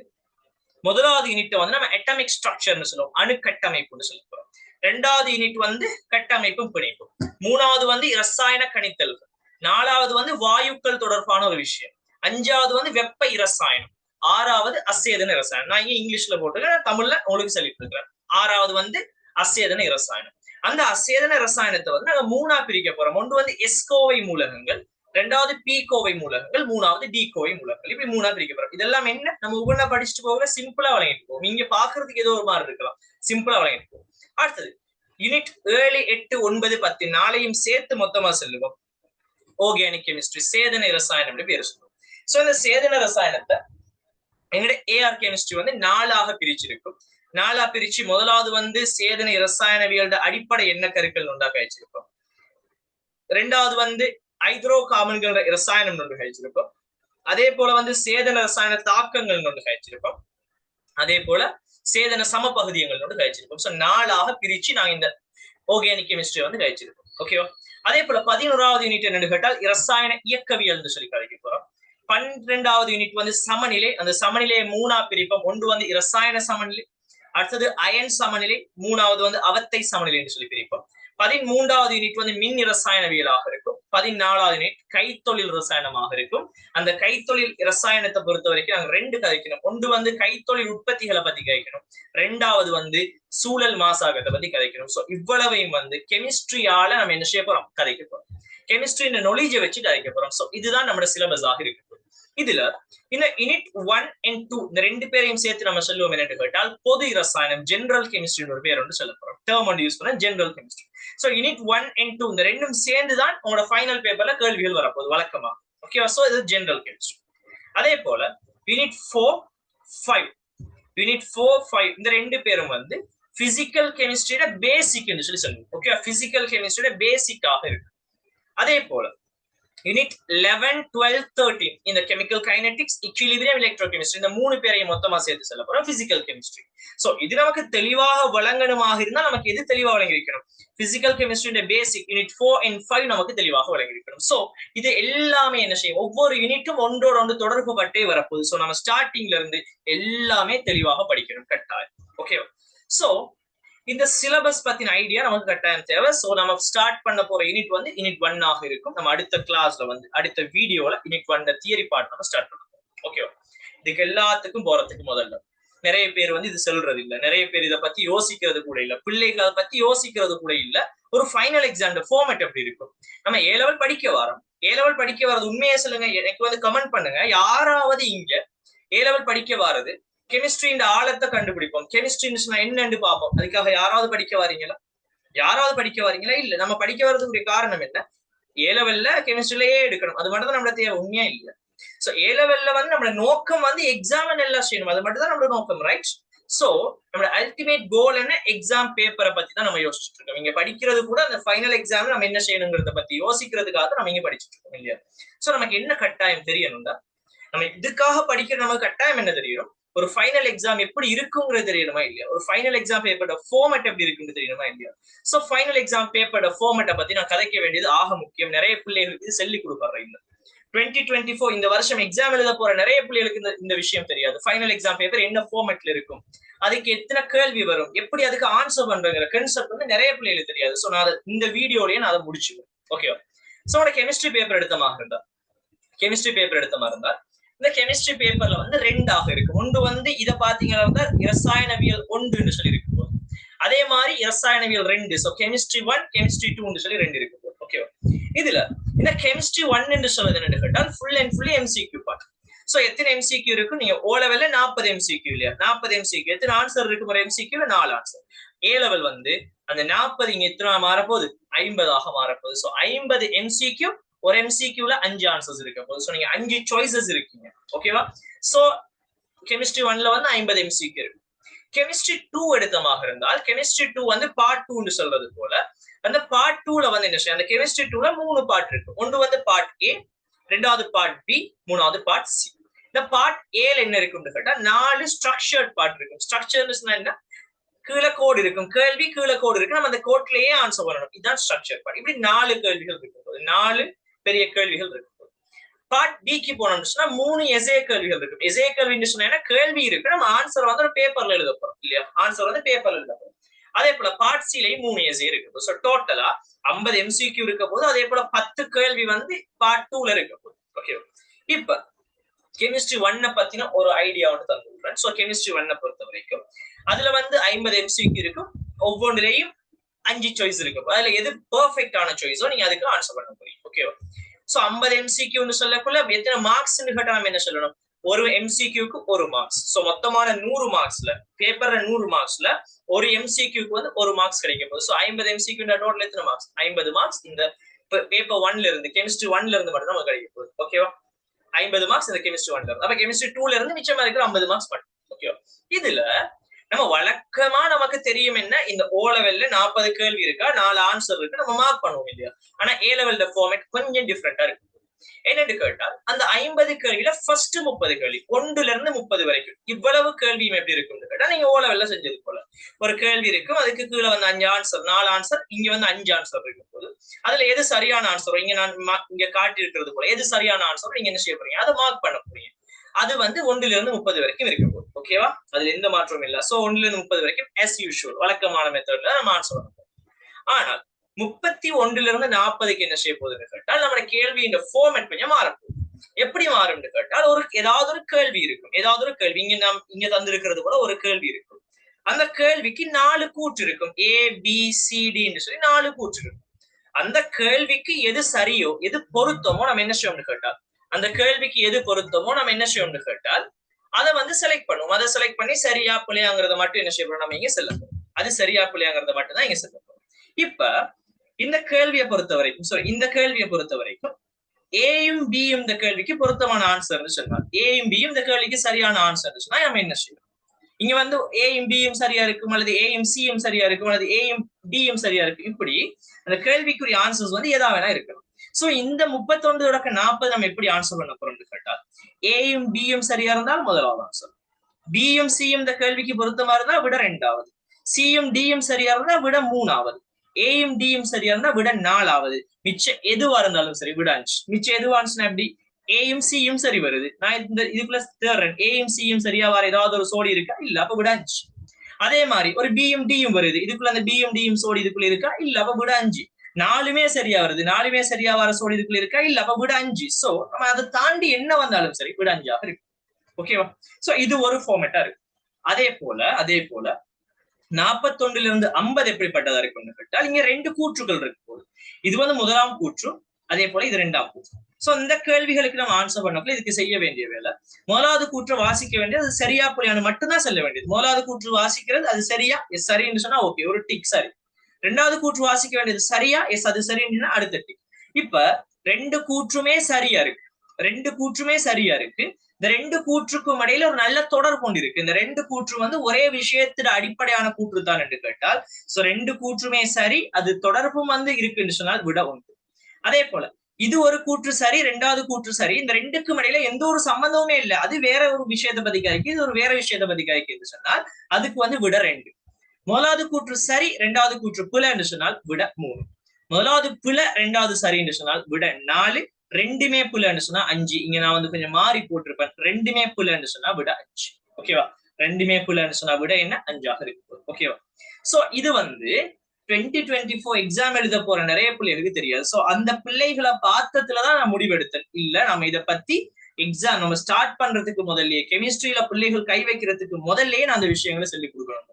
முதலாவது யூனிட் வந்து நம்ம அட்டாமிக் ஸ்ட்ரக்சர்னு சொல்லுவோம், அணுக்கட்டமைப்புன்னு சொல்லுவோம். 2வது யூனிட் வந்து கட்டமைப்பும் பிணைப்பும். 3வது வந்து இரசாயன கணித்தல்கள். 4வது வந்து வாயுக்கள் தொடர்பான ஒரு விஷயம். 5வது வந்து வெப்ப இரசாயனம். 6வது அசேதன இரசாயனம். நான் இங்க இங்கிலீஷ்ல போட்டுருக்கேன், தமிழ்ல உங்களுக்கு சொல்லிட்டு இருக்கிறேன். 6வது வந்து அசேதன இரசாயனம். அந்த அசேதன ரசாயனத்தை வந்து நாங்க 3ஆ பிரிக்க போறோம். ஒன்று வந்து எஸ் கோவை மூலகங்கள், 2வது பி கோவை மூலகங்கள், 3வது டி கோவை மூலகங்கள். இப்படி 3ஆ பிரிக்க போறோம். இதெல்லாம் என்ன, நம்ம ஒவ்வொன்றா படிச்சுட்டு போக சிம்பிளா வழங்கிட்டு போவோம். நீங்க பாக்குறதுக்கு ஏதோ ஒரு மாதிரி இருக்கலாம், சிம்பிளா வழங்கிட்டு போவோம். அடுத்தது யூனிட் 7, 8, 9, 10 நாளையும் சேர்த்து மொத்தமா சொல்லுவோம் ஆர்கானிக் கெமிஸ்ட்ரி, சேதன ரசாயனம் பேர் சொல்லுவோம். சோ இந்த சேதன ரசாயனத்தை எங்களுடைய ஏஆர் கெமிஸ்ட்ரி வந்து 4ஆக பிரிச்சிருக்கும். 4ஆ பிரிச்சு முதலாவது வந்து சேதன ரசாயனவியல் அடிப்படை என்ன கருக்கள் உண்டாக்க வச்சிருக்கோம். 2வது வந்து ஹைட்ரோ கார்பன்கள் ரசாயனம் ஒன்று கழிச்சிருக்கோம். அதே போல வந்து சேதன ரசாயன தாக்கங்கள் ஒன்று கழிச்சிருக்கோம். அதே போல சேதன சமபகுதியங்கள் ஒன்று கழிச்சிருக்கோம். சோ 4ஆக பிரிச்சு நாங்க இந்த ஆர்கானிக் கெமிஸ்ட்ரி வந்து கழிச்சிருக்கோம். ஓகேவா? அதே போல 11வது யூனிட் என்னன்னு கேட்டால் இரசாயன இயக்கவியல் சொல்லி கழிக்க போறோம். 12வது யூனிட் வந்து சமநிலை. அந்த சமநிலையை 3ஆ பிரிப்போம். ஒன்று வந்து இரசாயன சமநிலை, அடுத்தது அயன் சமநிலை, மூணாவது வந்து அவத்தை சமநிலை என்று சொல்லி பிரிப்போம். 13வது யூனிட் வந்து மின் இரசாயனவியலாக இருக்கும். 14வது யூனிட் கைத்தொழில் ரசாயனமாக இருக்கும். அந்த கைத்தொழில் இரசாயனத்தை பொறுத்த வரைக்கும் நாங்க 2 கதைக்கணும். ஒன்று வந்து கைத்தொழில் உற்பத்திகளை பத்தி கதைக்கணும், 2வது வந்து சூழல் மாசாகத்தை பத்தி கதைக்கணும். சோ இவ்வளவையும் வந்து கெமிஸ்ட்ரியால நம்ம என்ன செய்ய போறோம், கதைக்க போறோம். கெமிஸ்ட்ரி நாலேஜை வச்சு கதைக்க போறோம். சோ இதுதான் நம்மளோட சிலபஸாக இருக்கு. இதுல இந்த யூனிட் 1 and 2 இந்த 2 பேரையும் சேர்த்து நம்ம சொல்லுவோம் என்னன்னு கேட்டால் பொது இரசாயனம், ஜெனரல் கெமிஸ்ட்ரி ஒரு பேர் வந்து சொல்ல போறோம். டேர்ம் வந்து யூஸ் பண்ண general chemistry. So unit 1 and 2 இந்த ரெண்டும் சேர்ந்து தான் உங்களோட ஃபைனல் பேப்பர்ல கேள்விகள் வரப்போகுது வழக்கமா. ஓகேவா? சோ இது ஜெனரல் கெமிஸ்ட்ரி. அதே போல யூனிட் 4, 5 யூனிட் 4, 5 இந்த 2 பேரும் வந்து பிசிக்கல் கெமிஸ்ட்ரியோட பேசிக் என்று சொல்லி சொல்லுவோம். ஓகே, பிசிக்கல் கெமிஸ்ட்ரியோட பேசிக்காக இருக்கு. அதே போல யூனிட் 11, 12, 13 இந்த கெமிக்கல் கைனெட்டிக்ஸ், ஈக்விலிபிரியம், எலக்ட்ரோகெமிஸ்ட்ரி இந்த 3 பேரையும் மொத்தமா சேர்த்து சொல்ல போறோம் பிசிக்கல் கெமிஸ்ட்ரி. சோ இது நமக்கு தெளிவாக வழங்கணுமாக இருந்தால் நமக்கு எது தெளிவாக வழங்கியிருக்கணும், பிசிக்கல் கெமிஸ்ட்ரியோட பேசிக் யூனிட் 4 and 5 நமக்கு தெளிவாக வழங்கியிருக்கணும். சோ இது எல்லாமே என்ன செய்யும், ஒவ்வொரு யூனிட்டும் ஒன்றோட ஒன்று தொடர்பு பட்டே வரப்போகுது. சோ நம்ம ஸ்டார்டிங்ல இருந்து எல்லாமே தெளிவாக படிக்கணும் கட்டாயம். ஓகேவா? சோ இந்த சிலபஸ் பத்தின ஐடியா நமக்கு கட்டாயம் தேவை. சோ நம்ம ஸ்டார்ட் பண்ண போற யூனிட் வந்து யூனிட் 1 ஆக இருக்கும். நம்ம அடுத்த கிளாஸ்ல வந்து அடுத்த வீடியோல யூனிட் 1 தியரி பார்ட் நம்ம ஸ்டார்ட் பண்ணுவோம். ஓகேவா? இதுக்கு எல்லாத்துக்கும் போறதுக்கு முதல்ல நிறைய பேர் வந்து இது சொல்றது இல்ல, நிறைய பேர் இதை பத்தி யோசிக்கிறது கூட இல்ல, பிள்ளைகள் அதை பத்தி யோசிக்கிறது கூட இல்ல. ஒரு ஃபைனல் எக்ஸாம் ஃபார்மேட் எப்படி இருக்கும், நம்ம ஏ லெவல் படிக்க வரோம், ஏ லெவல் படிக்க வர்றது உண்மையே சொல்லுங்க, எனக்கு வந்து கமெண்ட் பண்ணுங்க. யாராவது இங்க ஏ லெவல் படிக்க வாரது கெமிஸ்ட்ரியின் ஆழத்தை கண்டுபிடிப்போம், கெமிஸ்ட்ரி என்னன்னு பார்ப்போம், அதுக்காக யாராவது படிக்க வாரீங்களா? யாராவது படிக்க வாரீங்களா? இல்ல. நம்ம படிக்க வர்றதுக்கு காரணம் என்ன, ஏ லெவல்ல கெமிஸ்ட்ரியிலேயே எடுக்கணும், அது மட்டும் தான் நம்மளோட தேவை. உண்மையா இல்ல. சோ ஏ லெவல்ல வந்து நம்மளோட நோக்கம் வந்து எக்ஸாம் நல்லா செய்யணும், அது மட்டும் தான் நம்மளோட நோக்கம், ரைட்? சோ நம்மளோட அல்டிமேட் கோல் என்ன, எக்ஸாம் பேப்பரை பத்தி தான் நம்ம யோசிச்சுட்டு இருக்கோம். இங்க படிக்கிறது கூட அந்த ஃபைனல் எக்ஸாம் நம்ம என்ன செய்யணுங்கிறத பத்தி யோசிக்கிறதுக்காக நம்ம இங்க படிச்சுட்டு இருக்கோம் இல்லையா? சோ நமக்கு என்ன கட்டாயம் தெரியணும்டா, நம்ம இதுக்காக படிக்கிற நமக்கு கட்டாயம் என்ன தெரியணும், ஒரு ஃபைனல் எக்ஸாம் எப்படி இருக்குங்கிறது தெரியணுமா இல்லையா, ஒரு ஃபைனல் எக்ஸாம் பேப்பரோட ஃபார்மேட் எப்படி இருக்குன்னு தெரியணுமா இல்லையா? சோ ஃபைனல் எக்ஸாம் பேப்பரோட ஃபார்மேட்டை பத்தி நான் கதைக்க வேண்டியது ஆக முக்கியம். நிறைய பிள்ளைகளுக்கு இது சொல்லி கொடுப்பாரு இல்ல. 2024 இந்த வருஷம் எக்ஸாம் எழுத போற நிறைய பிள்ளைகளுக்கு இந்த விஷயம் தெரியாது. ஃபைனல் எக்ஸாம் பேப்பர் என்ன ஃபார்மேட்ல இருக்கும், அதுக்கு எத்தனை கேள்வி வரும், எப்படி அதுக்கு ஆன்சர் பண்றங்கிற கான்செப்ட் வந்து நிறைய பிள்ளைகளுக்கு தெரியாது. சோ நான் இந்த வீடியோலயே நான் அதை முடிச்சுவேன். ஓகேவா? சோ உனக்கு கெமிஸ்ட்ரி பேப்பர் எடுத்த மாதிரி இருந்தா, கெமிஸ்ட்ரி பேப்பர் எடுத்த மாதிரி இருந்தா இந்த கெமிஸ்ட்ரி பேப்பர்ல வந்து 2ஆக இருக்கு. ஒன்று வந்து இதை பாத்தீங்கன்னா இரசாயனவியல் 1 சொல்லி இருக்கு, அதே மாதிரி இரசாயனவியல் 2. சோ கெமிஸ்ட்ரி 1, கெமிஸ்ட்ரி 2 சொல்லி 2 இருக்கு. ஓகேவா? இதுல இந்த கெமிஸ்ட்ரி 1 என்று சொல்றது என்னன்னு கேட்டால் full and fully MCQ part. So எத்தனை எம்சிக்யூ இருக்கு, நீங்க ஓ லெவல்ல 40 எம்சிக்யூ இல்லையா, 40 எம்சிக்யூ எத்தனை ஆன்சர் இருக்கு, ஒரு எம்சிக்யூல 4 ஆன்சர். ஏ லெவல் வந்து அந்த 40 இங்க எத்தனை மாறப்போகுது, 50ஆக மாறப்போகுது. சோ 50 எம்சிக்யூ, ஒரு எம்சிக்யூல 5 ஆன்சர்ஸ் இருக்க போகுது. சோ நீங்க 5 சாய்ஸஸ் இருக்கீங்க. ஓகேவா? சோ கெமிஸ்ட்ரி 1ல வந்து 50 எம்சிக்யூ இருக்கு. கெமிஸ்ட்ரி 2 எடுத்தமாக இருந்தால் கெமிஸ்ட்ரி 2 வந்து பார்ட் 2 சொல்றது போல அந்த பார்ட் 2ல வந்து என்ன செய்யும், அந்த கெமிஸ்ட்ரி 2ல 3 பார்ட் இருக்கு. ஒன்று வந்து பார்ட் ஏ, 2வது பார்ட் பி, 3வது பார்ட் சி. இந்த பார்ட் ஏல என்ன இருக்குன்னு கேட்டா 4 ஸ்ட்ரக்சர்ட் பார்ட் இருக்கும். ஸ்ட்ரக்சர்னா என்ன, கீழே கோடு இருக்கும், கேள்வி கீழே கோடு இருக்கு, நம்ம அந்த கோட்லயே ஆன்சர் பண்ணணும். இதுதான் ஸ்ட்ரக்சர் பார்ட். இப்படி 4 கேள்விகள் இருக்கும், 4 பெரிய கேள்விகள் இருக்கு. பார்ட் பிக்கு போனோம்னா 3 எஸ்ஏ கேள்விகள் இருக்கு. எஸ்ஏ கேள்வின்னு சொன்னா கேள்வி இருக்கு, நம்ம ஆன்சர் வந்து ஒரு பேப்பர்ல எழுத போறோம் இல்லையா, ஆன்சர் வந்து பேப்பர்ல எழுத போறோம். அதே போல பார்ட் சிலையும் 3 எஸ்ஏ இருக்கு. சோ டோட்டலா 50 எம்சிக்யூ இருக்க போது, அதே போல 10 கேள்வி வந்து பார்ட் 2ல இருக்க போகுது. ஓகே, இப்ப கெமிஸ்ட்ரி 1 பத்தின ஒரு ஐடியா வந்து தந்துடுறேன். சோ கெமிஸ்ட்ரி 1 பொறுத்த வரைக்கும் அதுல வந்து 50 எம்சிக்யூ இருக்கும், ஒவ்வொன்றிலையும் 5 சாய்ஸ் இருக்கு. அதுல எது பெர்ஃபெக்டான சாய்ஸோ நீங்க அதுக்கு ஆன்சர் பண்ண போறீங்க. ஓகேவா? சோ 50 எம்சிக்யூன்னு சொல்லக்குள்ள எத்தனை மார்க்ஸ் கேட்டா நம்ம என்ன சொல்லணும், ஒரு எம்சிக்யூக்கு 1 மார்க்ஸ். சோ மொத்தமான 100 மார்க்ஸ்ல, பேப்பர்ல 100 மார்க்ஸ்ல ஒரு எம்சிக்யூக்கு வந்து 1 மார்க்ஸ் கிடைக்க போகுது. சோ 50 எம்சிக்யூ டோட்டல் எத்தனை மார்க்ஸ், 50 மார்க்ஸ் இந்த பேப்பர் 1ல இருந்து, கெமிஸ்ட்ரி 1ல இருந்து மட்டும் நமக்கு கிடைக்க போகுது. ஓகேவா? 50 மார்க்ஸ் இந்த கெமிஸ்ட்ரி 1ல இருந்து. அப்ப கெமிஸ்ட்ரி 2ல இருந்து மிச்சமா இருக்கிற 50 மார்க்ஸ் மட்டும். ஓகேவா? இதுல நம்ம வழக்கமா நமக்கு தெரியும் என்ன, இந்த ஓ லெவல்ல 40 கேள்வி இருக்கா, 4 ஆன்சர் இருக்கு, நம்ம மார்க் பண்ணுவோம் இல்லையா? ஆனா ஏ லெவல்ல ஃபார்மேட் கொஞ்சம் டிஃபரெண்டா இருக்கு. என்னன்னு கேட்டால் அந்த 50 கேள்வியில ஃபர்ஸ்ட் 30 கேள்வி 1ல இருந்து 30 வரைக்கும் இவ்வளவு கேள்வியும் எப்படி இருக்கும்னு கேட்டா நீங்க ஓ லெவல்ல செஞ்சது போல ஒரு கேள்வி இருக்கும், அதுக்கு கீழே வந்து 5 ஆன்சர், 4 ஆன்சர், இங்க வந்து 5 ஆன்சர் இருக்கும் போது அதுல எது சரியான ஆன்சர், இங்க நான் இங்க காட்டி இருக்கிறது போல எது சரியான ஆன்சர் நீங்க என்ன செய்ய போறீங்க, அதை மார்க் பண்ண போறீங்க. அது வந்து 1-30 வரைக்கும் இருக்க போகுது. ஓகேவா? அதுல எந்த மாற்றமும் இல்ல. சோ 1-30 வரைக்கும் as usual வழக்கமான மெத்தட்ல நம்ம ஆன்சர் பண்ண. ஆனால் 31-40க்கு என்ன செய்ய போகுதுன்னு கேட்டால் நம்ம கேள்வியின் ஃபார்மேட் கொஞ்சம் மாறப்போகுது. எப்படி மாறும் கேட்டால் ஏதாவது ஒரு கேள்வி இருக்கும். ஏதாவது ஒரு கேள்வி இங்க தந்திருக்கிறது கூட ஒரு கேள்வி இருக்கும். அந்த கேள்விக்கு 4 கூற்று இருக்கும். ABCD சொல்லி 4 கூற்று இருக்கும். அந்த கேள்விக்கு எது சரியோ எது பொருத்தமோ நம்ம என்ன செய்யணும்னு கேட்டால் அந்த கேள்விக்கு எது பொருத்தமோ நம்ம என்ன செய்யணும்னு கேட்டால் அதை வந்து செலக்ட் பண்ணுவோம். அதை செலக்ட் பண்ணி சரியா பிள்ளையாங்கிறத மட்டும் என்ன செய்யணும் நம்ம இங்க செல்ல போறோம். அது சரியா பிள்ளையாங்கிறத மட்டும் தான் இங்க செல்ல போறோம். இப்ப இந்த கேள்வியை பொறுத்த வரைக்கும் இந்த கேள்வியை பொறுத்த வரைக்கும் ஏயும் பியும் இந்த கேள்விக்கு பொருத்தமான ஆன்சர்னு சொன்னால் ஏயும் பியும் இந்த கேள்விக்கு சரியான ஆன்சர்னு சொன்னா நம்ம என்ன செய்யணும்? இங்க வந்து ஏயும் பியும் சரியா இருக்கும், அல்லது ஏயும் சியும் சரியா இருக்கும், அல்லது ஏயும் டியும் சரியா இருக்கும். இப்படி அந்த கேள்விக்குரிய ஆன்சர்ஸ் வந்து எதா வேணா இருக்கணும். சோ இந்த 31-40 நம்ம எப்படி ஆன்சர் பண்ண போறோம்னு கேட்டால் ஏயும் பியும் சரியா இருந்தால் முதலாவது ஆன்சர், பியும் சியும் இந்த கேள்விக்கு பொருத்தமா இருந்தா விட 2வது, சியும் டியும் சரியா இருந்தா விட 3வது, ஏயும் டியும் சரியா இருந்தா விட 4வது, மிச்சம் எதுவா இருந்தாலும் சரி விட 5. மிச்சம் எதுவா இருந்துச்சுன்னா எப்படி ஏயும் சியும் சரி வருது, நான் இந்த இதுக்குள்ள தேடுறேன் ஏயும் சியும் சரியா வர ஏதாவது ஒரு சோடி இருக்கா இல்ல, அப்ப விட 5. அதே மாதிரி ஒரு பியும் டியும் வருது, இதுக்குள்ள அந்த பியும் டியும் சோடி இதுக்குள்ள இருக்கா இல்ல, அப்ப விட 5. 4மே சரியா வருது, 4மே சரியா வர சோடி இதுக்குள்ள இருக்கா இல்ல, அப்ப விட 5. சோ நம்ம அதை தாண்டி என்ன வந்தாலும் சரி விட 5ஆக இருக்கு. ஓகேவா? சோ இது ஒரு ஃபார்மேட்டா இருக்கு. அதே போல 41-50 எப்படிப்பட்டதா இருக்குன்னு கேட்டால் இங்க 2 கூற்றுகள் இருக்கு போது. இது வந்து முதலாம் கூற்று, அதே போல இது 2ஆம் கூற்று. சோ இந்த கேள்விகளுக்கு நம்ம ஆன்சர் பண்ணக்குள்ள இதுக்கு செய்ய வேண்டிய வேலை முதலாவது கூற்று வாசிக்க வேண்டியது, அது சரியா புரியாது மட்டும்தான் செல்ல வேண்டியது. முதலாவது கூற்று வாசிக்கிறது அது சரியா, எஸ் சரின்னு சொன்னா ஓகே ஒரு டிக் சரி. 2வது கூற்று வாசிக்க வேண்டியது சரியா, எஸ் அது சரின்னு அடுத்த டிக். இப்ப 2 கூற்றுமே சரியா இருக்கு, 2 கூற்றுமே சரியா இருக்கு. இந்த 2 கூற்றுக்கும் இடையில ஒரு நல்ல தொடர்பு கொண்டு இருக்கு. இந்த 2 கூற்று வந்து ஒரே விஷயத்தின் அடிப்படையான கூற்று தான் என்று கேட்டால் சோ 2 கூற்றுமே சரி, அது தொடர்பும் வந்து இருக்குன்னு சொன்னால் விட 1. அதே போல இது ஒரு கூற்று சரி, 2வது கூற்று சரி, இந்த 2க்கும் இடையில எந்த ஒரு சம்பந்தமுமே இல்லை, அது வேற ஒரு விஷயத்தை பத்தி காய்க்கு, இது ஒரு வேற விஷயத்தை பத்தி காய்க்கு சொன்னால் அதுக்கு வந்து விட 2. முதலாவது கூற்று சரி, 2வது கூற்று பிழை என்று சொன்னால் விட 3. முதலாவது பிழை, 2வது சரி என்று சொன்னால் விட 4. 2மே பிழைன்னு சொன்னா 5. இங்க நான் வந்து கொஞ்சம் மாறி போட்டிருப்பேன். 2மே பிழைன்னு சொன்னா விட 5. ஓகேவா? 2மே பிழைன்னு சொன்னா விட என்ன 5ஆக இருக்கு. ஓகேவா? சோ இது வந்து 2024 எக்ஸாம் எழுத போற நிறைய பிள்ளைகளுக்கு தெரியாது. சோ அந்த பிள்ளைகளை பார்த்ததுலதான் நான் முடிவெடுத்தேன். இல்ல நம்ம இதை பத்தி எக்ஸாம் நம்ம ஸ்டார்ட் பண்றதுக்கு முதல்லயே கெமிஸ்ட்ரியில பிள்ளைகள் கை வைக்கிறதுக்கு முதல்லயே நான் அந்த விஷயங்களை சொல்லி கொடுக்கணும்.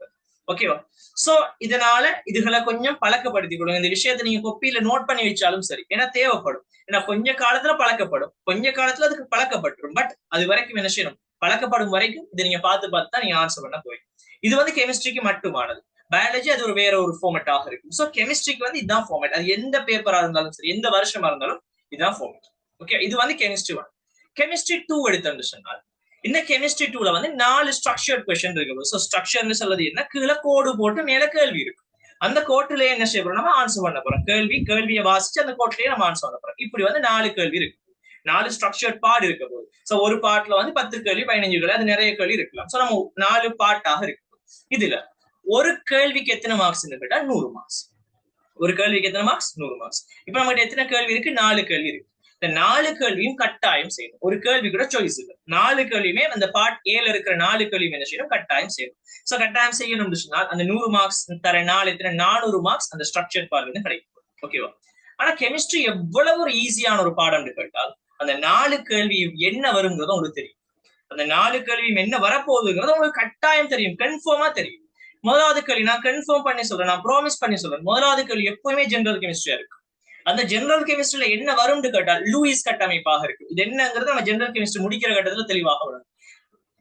ஓகேவா? சோ இதனால இதுகளை கொஞ்சம் பழக்கப்படுத்திக் கொடுங்க. இந்த விஷயத்தை நீங்க கொப்பியில நோட் பண்ணி வச்சாலும் சரி, ஏன்னா தேவைப்படும். ஏன்னா கொஞ்ச காலத்துல பழக்கப்படும், கொஞ்ச காலத்துல அதுக்கு பழக்கப்பட்டுரும். பட் அது வரைக்கும் என்ன செய்யணும், பழக்கப்படும் வரைக்கும் இதை நீங்க பார்த்து தான் நீங்க ஆன்சர் பண்ண போய். இது வந்து கெமிஸ்ட்ரிக்கு மட்டுமானது. பயாலஜி அது ஒரு வேற ஒரு ஃபார்மேட்டாக இருக்கும். சோ கெமிஸ்ட்ரிக்கு வந்து இதுதான் ஃபார்மேட். அது எந்த பேப்பரா இருந்தாலும் சரி, எந்த வருஷமா இருந்தாலும் இதுதான் ஃபார்மேட். ஓகே, இது வந்து கெமிஸ்ட்ரி 1. கெமிஸ்ட்ரி 2 எடுத்தோம்னு சொன்னால் இந்த கெமிஸ்ட்ரி 2ல வந்து 4 ஸ்ட்ரக்சர்ட் क्वेश्चन இருக்கு. சோ ஸ்ட்ரக்சர்னு சொல்றது என்ன, கீழே கோடு போட்டு மேல கேள்வி இருக்கு. அந்த கோட்டிலேயே என்ன செய்ய போறோம், நம்ம ஆன்சர் பண்ண போறோம். கேள்வியை வாசிச்சு அந்த கோட்டிலேயே நம்ம ஆன்சர் பண்ண போறோம். இப்படி வந்து 4 கேள்வி இருக்கு, 4 ஸ்ட்ரக்சர்ட் பார்ட் இருக்க போது. சோ ஒரு பார்ட்ல வந்து 10 கேள்வி 15 கேள்வி, அது நிறைய கேள்வி இருக்கலாம். சோ நம்ம 4 பார்ட்டாக இருக்கு. இதுல ஒரு கேள்விக்கு எத்தனை மார்க்ஸ் கேட்டா 100 மார்க்ஸ். ஒரு கேள்விக்கு எத்தனை மார்க்ஸ், 100 மார்க்ஸ். இப்ப நம்மகிட்ட எத்தனை கேள்வி இருக்கு, 4 கேள்வி இருக்கு. இந்த 4 கேள்வியும் கட்டாயம் செய்யணும். ஒரு கேள்வி கூட சாய்ஸ் இல்லை. 4 கேள்வியுமே அந்த பார்ட் ஏல இருக்கிற 4 கேள்வி என்ன செய்யணும், கட்டாயம் செய்யணும். சோ கட்டாயம் செய்யணும்னு சொன்னால் அந்த 100 மார்க்ஸ் தர 4 எத்தனை 400 மார்க்ஸ் அந்த ஸ்ட்ரக்சர் பார்ட் வந்து கிடைக்கும். ஓகேவா? ஆனா கெமிஸ்ட்ரி எவ்வளவு ஒரு ஈஸியான ஒரு பாடம் கேட்டால் அந்த 4 கேள்வி என்ன வருங்கிறது உங்களுக்கு தெரியும். அந்த 4 கேள்வியும் என்ன வரப்போகுதுங்கிறது உங்களுக்கு கட்டாயம் தெரியும், கன்ஃபார்மா தெரியும். முதலாவது கேள்வி நான் கன்ஃபார்ம் பண்ணி சொல்றேன், நான் ப்ராமிஸ் பண்ணி சொல்றேன், முதலாவது கேள்வி எப்பவுமே ஜெனரல் கெமிஸ்ட்ரியா இருக்கு. அந்த ஜெனரல் கெமிஸ்ட்ரியில என்ன வரும்னு கேட்டால் லூயிஸ் கட்டமைப்பாக இருக்கு. இது என்னங்கிறது நம்ம ஜெனரல் கெமிஸ்ட்ரி முடிக்கிற கட்டத்துல தெளிவாக வரும்.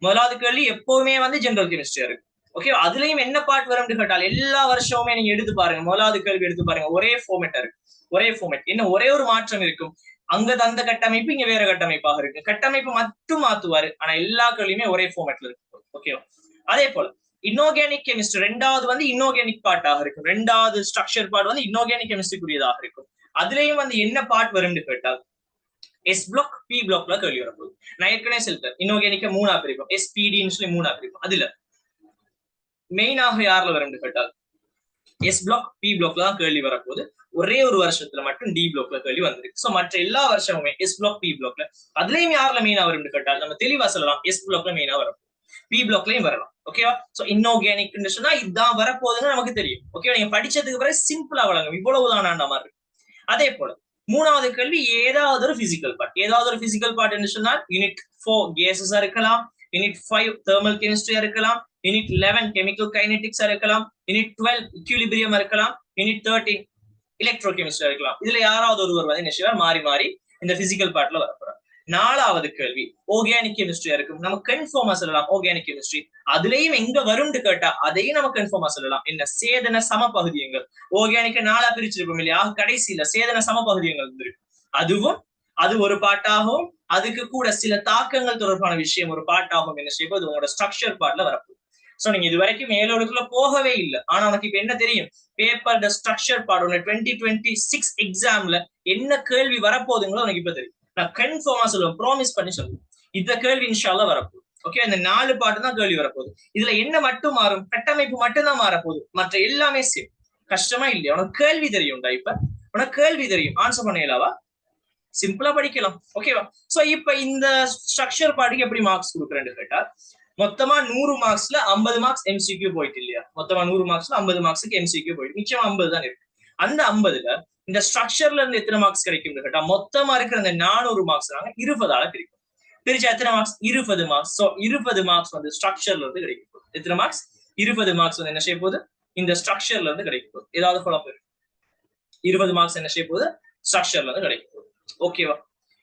முதலாவது கேள்வி எப்பவுமே வந்து ஜெனரல் கெமிஸ்ட்ரியா இருக்கு. ஓகே, அதுலயும் என்ன பார்ட் வரும்னு கேட்டால் எல்லா வருஷமுமே நீங்க எடுத்து பாருங்க, முதலாவது கேள்வி எடுத்து பாருங்க, ஒரே ஃபார்மேட்டா இருக்கு. ஒரே ஃபார்மேட், என்ன ஒரே ஒரு மாற்றம் இருக்கும், அங்க அந்த கட்டமைப்பு இங்க வேற கட்டமைப்பாக இருக்கு. கட்டமைப்பு மட்டும் மாத்துவாரு, ஆனா எல்லா கேள்வியுமே ஒரே ஃபார்மேட்ல இருக்கு. ஓகேவா? அதே போல இன்ஆர்கானிக் கெமிஸ்ட்ரி 2வது வந்து இன்ஆர்கானிக் பார்ட்டாக இருக்கும். 2வது ஸ்ட்ரக்சர் பார்ட் வந்து இன்ஆர்கானிக் கெமிஸ்ட்ரிக்குரியதாக இருக்கும். அதுலயும் வந்து என்ன பார்ட் வரும்னு கேட்டால் எஸ் பிளாக் பி பிளாக்ல கேள்வி வரப்போகுது. நான் ஏற்கனவே சொல்லிட்டேன், இன்ஆர்கானிக்க 3ஆ பிரிப்போம், எஸ்பிடின்னு சொல்லி 3ஆ பிரிப்போம். அதுல மெயினாக யாருல வரும்னு கேட்டால் எஸ் பிளாக் பி பிளாக்ல தான் கேள்வி வரப்போகுது. ஒரே ஒரு வருஷத்துல மட்டும் டி பிளாக்ல கேள்வி வந்திருக்கு. சோ மற்ற எல்லா வருஷமுமே எஸ் பிளாக் பி பிளாக்ல, அதுலயும் யாருல மெயினா வரும் கேட்டால் நம்ம தெளிவா சொல்லலாம் எஸ் பிளாக்ல மெயினா வரும், பி பிளாக்லயும் வரலாம். ஓகேவா? சோ இன்ஆர்கானிக் சொன்னா இதுதான் வரப்போகுதுன்னு நமக்கு தெரியும். ஓகேவா? நீங்க படிச்சதுக்கு பிறகு சிம்பிளா வழங்கும், இவ்வளவுதான் மாதிரி. அதே போல மூணாவது கேள்வி ஏதாவது ஒரு பிசிக்கல் பார்ட். ஏதாவது ஒரு பிசிக்கல் பார்ட் என்று சொன்னால் யூனிட் 4 கேசஸா இருக்கலாம், யூனிட் 5 தெர்மல் கெமிஸ்ட்ரியா இருக்கலாம், யூனிட் 11 கெமிக்கல் கைனெட்டிக்ஸா இருக்கலாம், யூனிட் 12 இக்விலிபிரியம் இருக்கலாம், யூனிட் 13 எலக்ட்ரோ கெமிஸ்ட்ரியா இருக்கலாம். இதுல யாராவது ஒருவர் வந்து என்ன மாறி மாறி இந்த பிசிக்கல் பார்ட்ல வரப்போறாங்க. நாலாவது கேள்வி ஆர்கானிக் கெமிஸ்ட்ரியா இருக்கும். நம்ம கன்ஃபார்மா சொல்லலாம் ஆர்கானிக் கெமிஸ்ட்ரி. அதுலயும் எங்க வரும்னு கேட்டா அதையும் நம்ம கன்ஃபார்மா சொல்லலாம். என்ன சேதன சமபகுதியங்கள். ஆர்கானிக்க 4ஆ பிரிச்சிருப்போம் இல்லையா? கடைசியில சேதன சமபகுதியங்கள் இருக்கு. அதுவும் அது ஒரு பாட்டாகவும் அதுக்கு கூட சில தாக்கங்கள் தொடர்பான விஷயம் ஒரு பாட்டாகவும் என்ன செய்யும், உங்களோட ஸ்ட்ரக்சர் பார்ட்ல வரப்போகுது. சோ நீங்க இது வரைக்கும் மேலோடுக்குள்ள போகவே இல்லை. ஆனா உனக்கு இப்ப என்ன தெரியும், பேப்பர் ஸ்ட்ரக்சர் பார்ட் 2026 எக்ஸாம்ல என்ன கேள்வி வரப்போகுதுங்களோ உனக்கு இப்ப தெரியும். நான் கன்ஃபார்மா சொல்லுவேன், ப்ராமிஸ் பண்ணி சொல்லுவேன், இந்த கேள்வி இன்ஷால்லா வரப்போகுது. ஓகே, இந்த 4 பாட்டு தான் கேள்வி வரப்போகுது. இதுல என்ன மட்டும் மாறும், கட்டமைப்பு மட்டும் தான் மாறப்போகுது, மற்ற எல்லாமே சேம். கஷ்டமா இல்லையா? உனக்கு கேள்வி தெரியும்டா, இப்ப உனக்கு கேள்வி தெரியும், ஆன்சர் பண்ணலாவா? சிம்பிளா படிக்கலாம். ஓகேவா? சோ இப்ப இந்த ஸ்ட்ரக்சர் பார்ட்டுக்கு எப்படி மார்க்ஸ் கொடுக்குறேன்னு கேட்டா, மொத்தமா 100 மார்க்ஸ்ல 50 மார்க்ஸ் எம்சிக்யூ போயிட்டு இல்லையா? மொத்தமா 100 மார்க்ஸ்ல 50 மார்க்ஸுக்கு எம்சிக்யூ போயிட்டு மிச்சம் 50 தான் இருக்கு. அந்த 50ல இந்த ஸ்ட்ரக்சர்ல இருந்து எத்தனை மார்க்ஸ் கிடைக்கும் கேட்டா, மொத்தமா இருக்கிற அந்த 400 மார்க்ஸ் 20ஆல கிடைக்கும். பிரிச்சா எத்தனை மார்க்ஸ்? 20 மார்க்ஸ். சோ 20 மார்க்ஸ் வந்து ஸ்ட்ரக்சர்ல இருந்து கிடைக்கும் போகுது. எத்தனை மார்க்ஸ்? 20 மார்க்ஸ் வந்து என்ன செய்ய போகுது, இந்த ஸ்ட்ரக்சர்ல இருந்து கிடைக்கும் போகுது. ஏதாவது குழப்பம் இருக்கு? 20 மார்க்ஸ் என்ன செய்ய போகுது, ஸ்ட்ரக்சர்ல இருந்து கிடைக்கும் போகுது. ஓகேவா?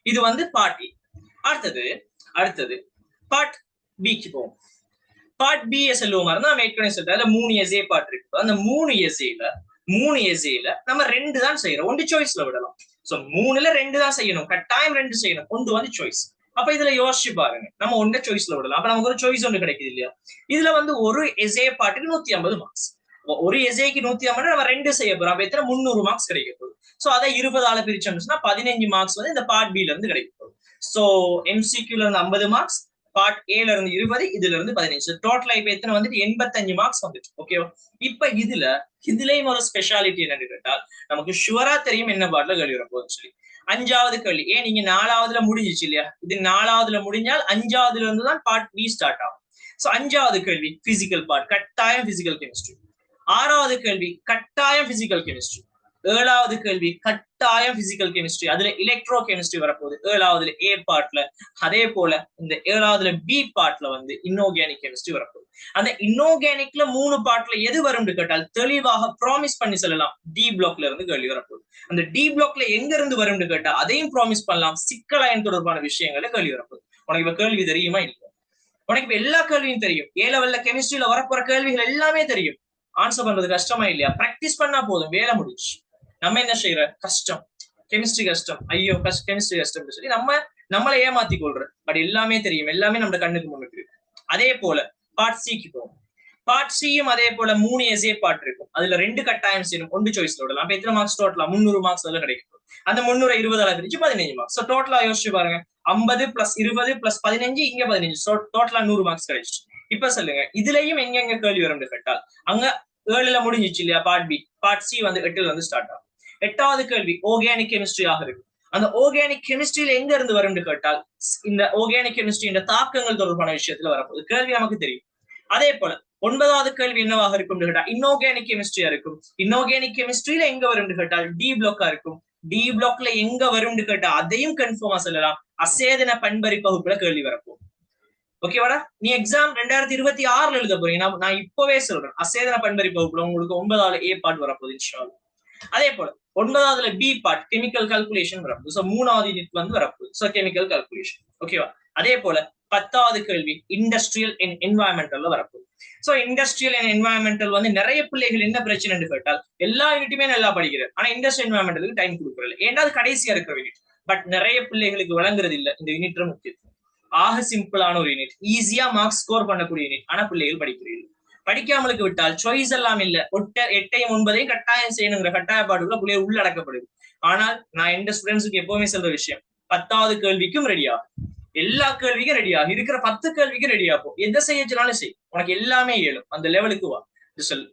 இது வந்து பார்ட் ஏ. அடுத்தது பார்ட் பிக்கு போவோம். பார்ட் பி செல்லுவோமா இருந்தா நம்ம ஏற்கனவே சொல்லிட்டு அதுல 3 எஸ்ஏ பார்ட் இருக்கு. அந்த 3 எஸ்ஏல நம்ம 2 தான் செய்யறோம், 1 சாய்ஸ்ல விடலாம். சோ 3ல 2 தான் செய்யணும், கட்டாயம் 2 செய்யணும், 1 வந்து சாய்ஸ். அப்ப இதுல யோசிச்சு பாருங்க, நம்ம 1 சாய்ஸ்ல விடலாம். அப்ப நமக்கு ஒரு சாய்ஸ் ஒன்று கிடைக்குது இல்லையா? இதுல வந்து ஒரு எஸ்ஏ பார்ட்டுக்கு 150 மார்க்ஸ். ஒரு எஸ்ஏக்கு 150, நம்ம 2 செய்ய போறோம். அப்ப எத்தனை? 300 மார்க்ஸ் கிடைக்க போகுது. சோ அதை 20ஆல பிரிச்சோம்னா 15 மார்க்ஸ் வந்து இந்த பார்ட் பி ல இருந்து கிடைக்க போகுது. சோ எம்சிக்யூல இருந்து 50 மார்க்ஸ், பார்ட் ஏல இருந்து 20, இதுல இருந்து 15. டோட்டலா இப்ப எத்தனை வந்துட்டு 85 மார்க்ஸ் வந்துட்டு. ஓகேவா? இப்ப இதுலயும் ஒரு ஸ்பெஷாலிட்டி என்னன்னு கேட்டால், நமக்கு ஷுவரா தெரியும் என்ன பார்ட்ல கேள்வி வரப்போகுதுன்னு சொல்லி. 5வது கேள்வி, ஏன் நீங்க 4வதுல முடிஞ்சிச்சு இல்லையா? இது 4வதுல முடிஞ்சால் 5வதுல இருந்து தான் பார்ட் பி ஸ்டார்ட் ஆகும். சோ 5வது கேள்வி பிசிக்கல் பார்ட், கட்டாயம் பிசிக்கல் கெமிஸ்ட்ரி. 6வது கேள்வி கட்டாயம் பிசிக்கல் கெமிஸ்ட்ரி. 7வது கேள்வி கட்டாயம் பிசிக்கல் கெமிஸ்ட்ரி. அதுல எலக்ட்ரோ கெமிஸ்ட்ரி வரப்போகுது 7வதுல ஏ பார்ட்ல. அதே போல இந்த 7வதுல பி பார்ட்ல வந்து இன்ஆர்கானிக் கெமிஸ்ட்ரி வரப்போகுது. அந்த இன்ஆர்கானிக்ல 3 பார்ட்ல எது வரும்னு கேட்டால் தெளிவாக ப்ராமிஸ் பண்ணி சொல்லலாம், டி பிளாக்ல இருந்து கேள்வி வரப்போகுது. அந்த டி பிளாக்ல எங்க இருந்து வரும்னு கேட்டா அதையும் ப்ராமிஸ் பண்ணலாம், சிக்கலாயன் தொடர்பான விஷயங்களை கேள்வி வரப்போகுது. உனக்கு இப்ப கேள்வி தெரியுமா இல்லையா? உனக்கு இப்ப எல்லா கேள்வியும் தெரியும். ஏ லெவல்ல கெமிஸ்ட்ரியில வரப்போற கேள்விகள் எல்லாமே தெரியும். ஆன்சர் பண்றது கஷ்டமா இல்லையா? பிராக்டிஸ் பண்ணா போதும், வேலை முடிச்சு. நம்ம என்ன செய்யற, கஷ்டம், கெமிஸ்ட்ரி கஷ்டம், ஐயோ கெமிஸ்ட்ரி கஷ்டம் சொல்லி நம்மளை ஏமாத்தி கொள்ற. பட் எல்லாமே தெரியும், எல்லாமே நம்ம கண்ணுக்கு முன்னுக்கு இருக்கு. அதே போல பார்ட் சிக்கு போகும். பார்ட் சியும் அதே போல 3 எஸ்ஏ பார்ட் இருக்கும். அதுல 2 கட்டாயம் செய்யணும், 1 சாய்ஸ்ல விடலாம். அப்ப எத்தனை மார்க்ஸ் டோட்டலா? 300 மார்க்ஸ் அதுல கிடைக்கும். அந்த 300 20ஆல பிரிச்சு 15 மார்க்ஸ். டோட்டலா யோசிச்சு பாருங்க, 50 + 20 + 15, இங்க 15. டோட்டலா 100 மார்க்ஸ் கிடைச்சு. இப்ப சொல்லுங்க, இதுலயும் எங்க கேள்வி வரும்னு கேட்டால், அங்க 7ல முடிஞ்சிச்சு இல்லையா பார்ட் பி, பார்ட் சி வந்து 8ல வந்து ஸ்டார்ட் ஆகும். 8வது கேள்வி ஆர்கானிக் கெமிஸ்ட்ரியாக இருக்கு. அந்த ஆர்கானிக் கெமிஸ்ட்ரியில எங்க இருந்து வரும்னு கேட்டால், இந்த ஆர்கானிக் கெமிஸ்ட்ரி இந்த தாக்கங்கள் தொடர்பான விஷயத்துல வரப்போகுது. கேள்வி நமக்கு தெரியும். அதே போல 9வது கேள்வி என்னவாக இருக்கும் கேட்டா, இன்ஆர்கானிக் கெமிஸ்ட்ரியா இருக்கும். இன்ஆர்கானிக் கெமிஸ்ட்ரியில எங்க வரும்னு கேட்டால் டி பிளாக்கா இருக்கும். டி பிளாக்ல எங்க வரும்னு கேட்டா அதையும் கன்ஃபார்மா சொல்லலாம், அசேதன பண்பறி பகுப்புல கேள்வி வரப்போகுது. ஓகேவாடா? நீ எக்ஸாம் 2026ல எழுத போறீங்க. நான் இப்பவே சொல்றேன், அசேதன பண்பறி பகுப்புல உங்களுக்கு 9வது ஏ பார்ட் வரப்போகுது இன்ஷாஅல்லாஹ். அதே போல 9வதுல பி பார்ட் கெமிக்கல் கால்குலேஷன் வரப்போகுது. சோ 3வது யூனிட் வந்து வரப்போகுது. So chemical calculation. ஓகேவா? அதே போல 10வது கேள்வி இண்டஸ்ட்ரியல் அண்ட் என்வாயன்மெண்டல்ல வரப்போகுது. சோ இண்டஸ்ட்ரியல் அண்ட் என்வாயன்மெண்டல் வந்து நிறைய பிள்ளைகள் என்ன பிரச்சனைன்னு கேட்டால், எல்லா யூனிட்டுமே நல்லா படிக்கிறது, ஆனா இண்டஸ்ட்ரியல் என்வாயன்மெண்டலுக்கு டைம் கொடுக்கறது. ஏன்னா அது கடைசியா இருக்கிற யூனிட். பட் நிறைய பிள்ளைகளுக்கு வழங்குறது இல்ல இந்த யூனிட். முக்கியத்துவம் ஆக சிம்பிளான ஒரு யூனிட், ஈஸியா மார்க்ஸ் ஸ்கோர் பண்ணக்கூடிய யூனிட். ஆனா பிள்ளைகள் படிக்கிறீர்கள். படிக்காமலுக்கு விட்டால் சாய்ஸ் எல்லாம் இல்ல, 8ஐயும் 9ஐயும் கட்டாயம் செய்யணுங்கிற கட்டாயப்பாடுக்குள்ள பிள்ளைகள் உள்ளடக்கப்படுது. ஆனால் நான் எந்த ஸ்டூடெண்ட்ஸுக்கு எப்பவுமே சொல்ற விஷயம், 10வது கேள்விக்கும் ரெடியா, எல்லா கேள்விக்கும் ரெடியா, இருக்கிற 10 கேள்விக்கும் ரெடியா எதை செய்யச்சுனாலும் செய், உனக்கு எல்லாமே இயலும். அந்த லெவலுக்கு வா,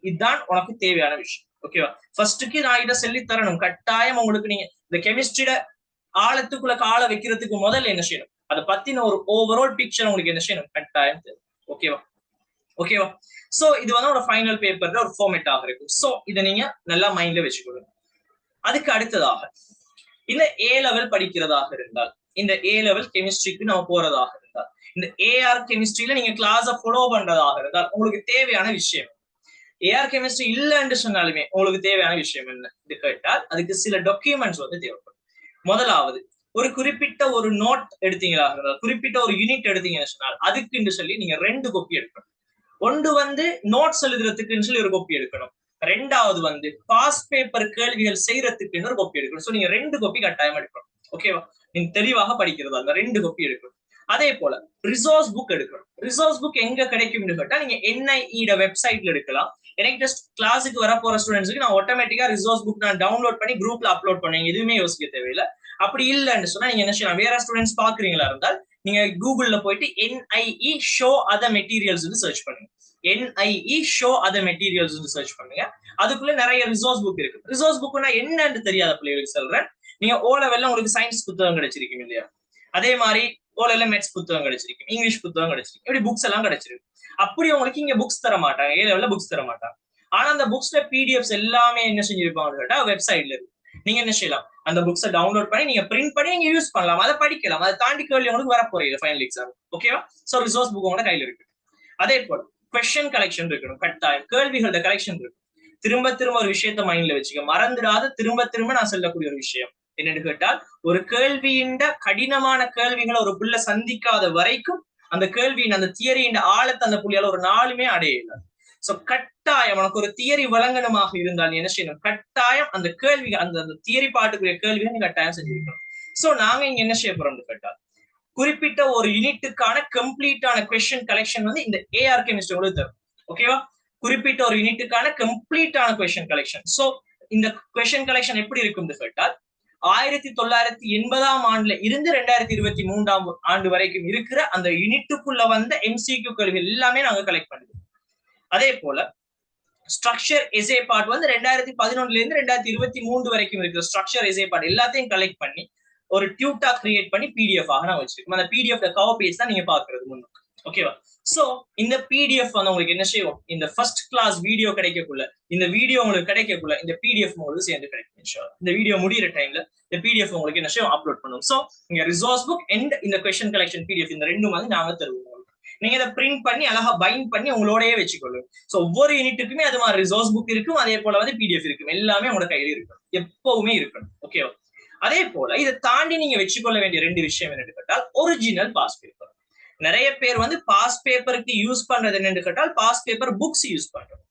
இதுதான் உனக்கு தேவையான விஷயம். ஓகேவா? ஃபர்ஸ்ட்டுக்கு நான் இதை சொல்லி தரணும் கட்டாயம். உங்களுக்கு நீங்க இந்த கெமிஸ்ட்ரியோட ஆழத்துக்குள்ள கால வைக்கிறதுக்கு முதல்ல என்ன செய்யணும், அதை பத்தின ஒரு ஓவரால் பிக்சர் உங்களுக்கு என்ன செய்யணும் கட்டாயம் தெரியும். ஓகேவா? ஓகேவா? சோ இது வந்து ஒரு ஃபைனல் பேப்பர்ல ஒரு ஃபார்மேட்டாக இருக்கும். சோ இதை நீங்க நல்லா மைண்ட்ல வச்சுக்கொள்ளுங்க. அதுக்கு அடுத்ததாக இந்த ஏ லெவல் படிக்கிறதாக இருந்தால், இந்த ஏ லெவல் கெமிஸ்ட்ரிக்கு நம்ம போறதாக இருந்தால், இந்த ஏஆர் கெமிஸ்ட்ரியில நீங்க கிளாஸை ஃபாலோ பண்றதாக இருந்தால் உங்களுக்கு தேவையான விஷயம், ஏஆர் கெமிஸ்ட்ரி இல்லைன்னு சொன்னாலுமே உங்களுக்கு தேவையான விஷயம் என்ன கேட்டால், அதுக்கு சில டாக்குமெண்ட்ஸ் வந்து தேவைப்படும். முதலாவது ஒரு குறிப்பிட்ட ஒரு நோட் எடுத்தீங்களா இருந்தால், குறிப்பிட்ட ஒரு யூனிட் எடுத்தீங்கன்னு சொன்னால் அதுக்குன்னு சொல்லி நீங்க 2 காப்பி எடுக்கணும். ஒன்று வந்து நோட்ஸ் எழுதுறதுக்குன்னு சொல்லி ஒரு காப்பி எடுக்கணும். ரெண்டாவது வந்து பாஸ் பேப்பர் கேள்விகள் செய்யறதுக்குன்னு ஒரு காப்பி எடுக்கணும். சோ நீங்க 2 காப்பி கட்டாயம் எடுக்கணும். ஓகேவா? நீங்க தெளிவாக படிக்கிறதா அந்த 2 காப்பி எடுக்கணும். அதே போல ரிசோர்ஸ் புக் எடுக்கணும். ரிசோர்ஸ் புக் எங்க கிடைக்கும்னு கேட்டா நீங்க NIE வெப்சைட்ல எடுக்கலாம். எனக்கு ஜஸ்ட் கிளாஸுக்கு வர போற ஸ்டூடெண்ட்ஸ்க்கு நான் ஆட்டோமேட்டிக்கா ரிசோர்ஸ் புக் நான் டவுன்லோட் பண்ணி குரூப்ல அப்லோட் பண்ணுவேன். எதுவுமே யோசிக்க தேவையில்லை. அப்படி இல்லைன்னு சொன்னா நீங்க என்ன செய்யலாம், வேற ஸ்டூடெண்ட்ஸ் பாக்குறீங்களா இருந்தால் நீங்க கூகுள்ல போயிட்டு NIE show other materials search பண்ணுங்க. NIE show other materials search பண்ணுங்க. அதுக்குள்ள நிறைய ரிசோர்ஸ் புக் இருக்கு. ரிசோர்ஸ் புக்னா என்னன்னு தெரியாத பிள்ளைகளுக்கு சொல்றேன். நீங்க ஓ லெவல்ல உங்களுக்கு சயின்ஸ் புத்தகம் கிடைச்சிருக்கும் இல்லையா, அதே மாதிரி ஓ லெவல்ல மேத்ஸ் புத்தகம் கிடைச்சிருக்கு, இங்கிலீஷ் புத்தகம் கிடைச்சிருக்கு, இப்படி புக்ஸ் எல்லாம் கிடைச்சிருக்கு. அப்படி உங்களுக்கு இங்க புக்ஸ் தர மாட்டாங்க, ஏ லெவல்ல புக்ஸ் தர மாட்டாங்க. ஆனா அந்த புக்ஸ்ல பிடிஎஃப்ஸ் எல்லாமே என்ன செஞ்சிருப்பாங்க கேட்டா வெப்சைட்ல இருக்கு. நீங்க என்ன செய்யலாம், அந்த புக்ஸை டவுன்லோட் பண்ணி நீங்க பிரிண்ட் பண்ணி நீங்க யூஸ் பண்ணலாம், அதை படிக்கலாம். அதை தாண்டி கேள்வி உங்களுக்கு வர போறீங்க ஃபைனல் எக்ஸாம். ஓகேவா? சோ ரிசோர்ஸ் புக் உங்களோட கையில இருக்கு. அதே போல கொஸ்டின் கலெக்ஷன் இருக்கணும் கட்டாயம். கேள்விகளோட கலெக்ஷன் இருக்கு. திரும்ப திரும்ப ஒரு விஷயத்த மைண்ட்ல வச்சுக்க, மறந்துடாத திரும்ப திரும்ப நான் சொல்லக்கூடிய ஒரு விஷயம் என்னன்னு கேட்டால், ஒரு கேள்வியின் கடினமான கேள்விகளை ஒரு புள்ள சந்திக்காத வரைக்கும் அந்த கேள்வியின் அந்த தியரியின் ஆழத்தை அந்த புள்ளியால ஒரு நாளுமே அடையல. சோ கட்டாயம் உனக்கு ஒரு தியரி வழங்கணுமாக இருந்தால் என்ன செய்யணும், கட்டாயம் அந்த கேள்வி அந்த தியரி பாட்டுக்குரிய கேள்வியை கட்டாயம் செஞ்சிருக்கணும். சோ நாங்க இங்க என்ன செய்ய போறோம்னு கேட்டால், குறிப்பிட்ட ஒரு யூனிட்டுக்கான கம்ப்ளீட்டான கொஸ்டின் கலெக்ஷன் வந்து இந்த ஏஆர் கெமிஸ்ட்ரி உங்களுக்கு தரும். ஓகேவா? குறிப்பிட்ட ஒரு யூனிட்டுக்கான கம்ப்ளீட்டான கொஸ்டின் கலெக்ஷன். சோ இந்த கொஸ்டின் கலெக்ஷன் எப்படி இருக்கும்னு கேட்டால், 1980 ஆண்டுல இருந்து 2023 ஆண்டு வரைக்கும் இருக்கிற அந்த யூனிட்டுக்குள்ள வந்த MCQ கேள்விகள் எல்லாமே நாங்க கலெக்ட் பண்ணுவோம். அதே போல ஸ்ட்ரக்சர் எஸ்ஏ பார்ட் வந்து 2011 இருந்து 2023 வரைக்கும் இருக்கிற ஸ்ட்ரக்சர் எஸ்ஏ பார்ட் எல்லாத்தையும் கலெக்ட் பண்ணி ஒரு டியூட்டா கிரியேட் பண்ணி PDF ஆக நான் வச்சிருக்கோம். அந்த PDF கவர் பேஜ் தான் நீங்க பாக்குறது முன்னுக்கு. ஓகேவா? சோ இந்த PDF வந்து உங்களுக்கு என்ன செய்யும், இந்த ஃபர்ஸ்ட் கிளாஸ் வீடியோ கிடைக்கக்குள்ள, இந்த வீடியோ உங்களுக்கு கிடைக்கக்குள்ள இந்த PDF உங்களுக்கு சேர்ந்து கிடைக்கும் இன்ஷாஅல்லாஹ். இந்த வீடியோ முடியிற டைம்ல இந்த PDF உங்களுக்கு என்ன செய்யும், அப்லோட் பண்ணுவோம். சோ இங்க ரிசோர்ஸ் புக் அண்ட் இந்த கொஸ்டின் கலெக்ஷன் PDF இந்த ரெண்டும் வந்து நாங்க தருவோம். நீங்க இதை பிரிண்ட் பண்ணி அழகா பைண்ட் பண்ணி உங்களோடயே வச்சுக்கொள்ளும். சோ ஒவ்வொரு யூனிட்டுக்குமே அது மாதிரி ரிசோர்ஸ் புக் இருக்கும், அதே போல வந்து PDF இருக்கும். எல்லாமே உங்களோட கையில இருக்கும், எப்பவுமே இருக்கணும். ஓகேவா? அதே போல இதை தாண்டி நீங்க வச்சுக்கொள்ள வேண்டிய 2 விஷயம் என்னன்னு கேட்டால், ஒரிஜினல் பாஸ் பேப்பர். நிறைய பேர் வந்து பாஸ் பேப்பருக்கு யூஸ் பண்றது என்னன்னு கேட்டால், பாஸ் பேப்பர் புக்ஸ் யூஸ் பண்றோம்.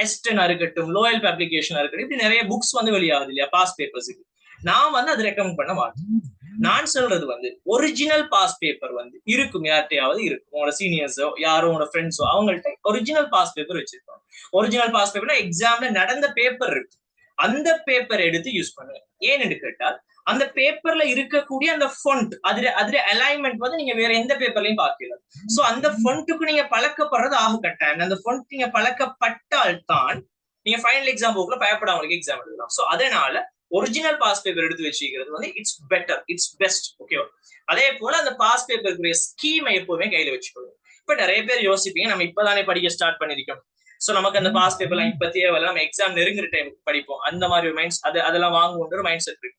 எஸ்டனா இருக்கட்டும், லோயல் பப்ளிகேஷனா இருக்கட்டும், இப்படி நிறைய புக்ஸ் வந்து வெளியாகுது இல்லையா பாஸ் பேப்பர்ஸுக்கு. நான் வந்து அதை ரெக்கமெண்ட் பண்ண மாட்டேன். நான் சொல்றது வந்து ஒரிஜினல் பாஸ் பேப்பர் வந்து இருக்கும், யார்கிட்டயாவது இருக்கும். உங்களோட சீனியர்ஸோ யாரோ உங்களோட ஃப்ரெண்ட்ஸோ அவங்கள்ட்ட ஒரிஜினல் பாஸ் பேப்பர் வச்சிருப்பாங்க. ஒரிஜினல் பாஸ் பேப்பர்னா எக்ஸாம்ல நடந்த பேப்பர் இருக்கு, அந்த பேப்பர் எடுத்து யூஸ் பண்ணுங்க. ஏன்னு கேட்டால், அந்த பேப்பர்ல இருக்கக்கூடிய அந்த ஃபொண்ட் அதுல அலைன்மெண்ட் வந்து நீங்க வேற எந்த பேப்பர்லயும் பார்க்கல. சோ அந்த ஃபொண்ட்டுக்கு நீங்க பழக்கப்படுறது ஆக கட்டாயம். அந்த ஃபொண்ட் நீங்க பழக்கப்பட்டால் தான் நீங்க ஃபைனல் எக்ஸாம் போக்குல பயப்படாம எக்ஸாம் எழுதலாம். சோ அதனால ஒரிஜினல் பாஸ் பேப்பர் எடுத்து வச்சுக்கிறது வந்து இட்ஸ் பெட்டர், இட்ஸ் பெஸ்ட். ஓகேவா? அதே போல அந்த பாஸ் பேப்பருக்குரிய ஸ்கீமை எப்பவுமே கையில வச்சுக்கணும். இப்ப நிறைய பேர் யோசிப்பீங்க, நம்ம இப்பதானே படிக்க ஸ்டார்ட் பண்ணிருக்கோம், சோ நமக்கு அந்த பாஸ் பேப்பர்லாம் இப்ப தேவையில்ல, நம்ம எக்ஸாம் நெருங்குற டைம் படிப்போம், அந்த மாதிரி ஒரு மைண்ட் அதெல்லாம் வாங்குன்ற மைண்ட் செட் இருக்கு.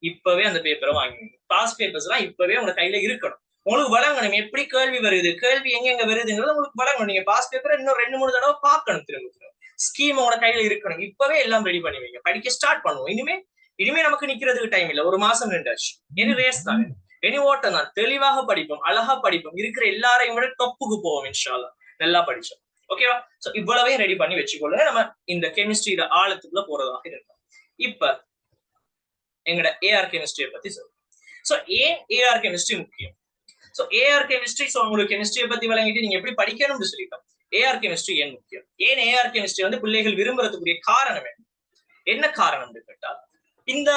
இப்பவே அந்த பேப்பரை வாங்கி பாஸ் பேப்பர்ஸ் எல்லாம் இப்பவே உங்க கையில இருக்கணும். உங்களுக்கு வழங்கணும், எப்படி கேள்வி வருது, கேள்வி எங்க வருதுங்கிறது உங்களுக்கு வழங்கணும். நீங்க பாஸ் பேப்பரை இன்னும் 2-3 தடவை பார்க்கணும், திரும்ப ஸ்கீம் உங்களோட கையில இருக்கணும். இப்பவே எல்லாம் ரெடி பண்ணி வைங்க, படிக்க ஸ்டார்ட் பண்ணுவோம். இனிமே நமக்கு நிக்கிறதுக்கு டைம் இல்ல, 1 மாசம் 2 ஆச்சு. இனி ரேஸ் தான், இனி ஓட்டம் தான். தெளிவாக படிப்போம், அழகா படிப்போம், இருக்கிற எல்லாரையும் விட டொப்புக்கு போவோம் இன்ஷாஅல்லாஹ். நல்லா படிச்சோம். ஓகேவா? சோ இவ்வளவையும் ரெடி பண்ணி வச்சுக்கொள்ளுங்க. நம்ம இந்த கெமிஸ்ட்ரியில ஆழத்துக்குள்ள போறதாக இருக்கும். இப்ப எங்கட ஏஆர் கெமிஸ்ட்ரியை பத்தி சொல்றோம். சோ ஏன் ஏஆர் கெமிஸ்ட்ரி முக்கியம்? சோ ஏஆர் கெமிஸ்ட்ரி, சோ உங்களுக்கு கெமிஸ்ட்ரியை பத்தி வழங்கிட்டு நீங்க எப்படி படிக்கணும்னு சொல்லிட்டோம். ஏஆர் கெமிஸ்ட்ரி ஏன் முக்கியம், ஏன் ஏஆர் கெமிஸ்ட்ரி வந்து பிள்ளைகள் விரும்புறதுக்குரிய காரணம் என்ன காரணம் கேட்டால், இந்த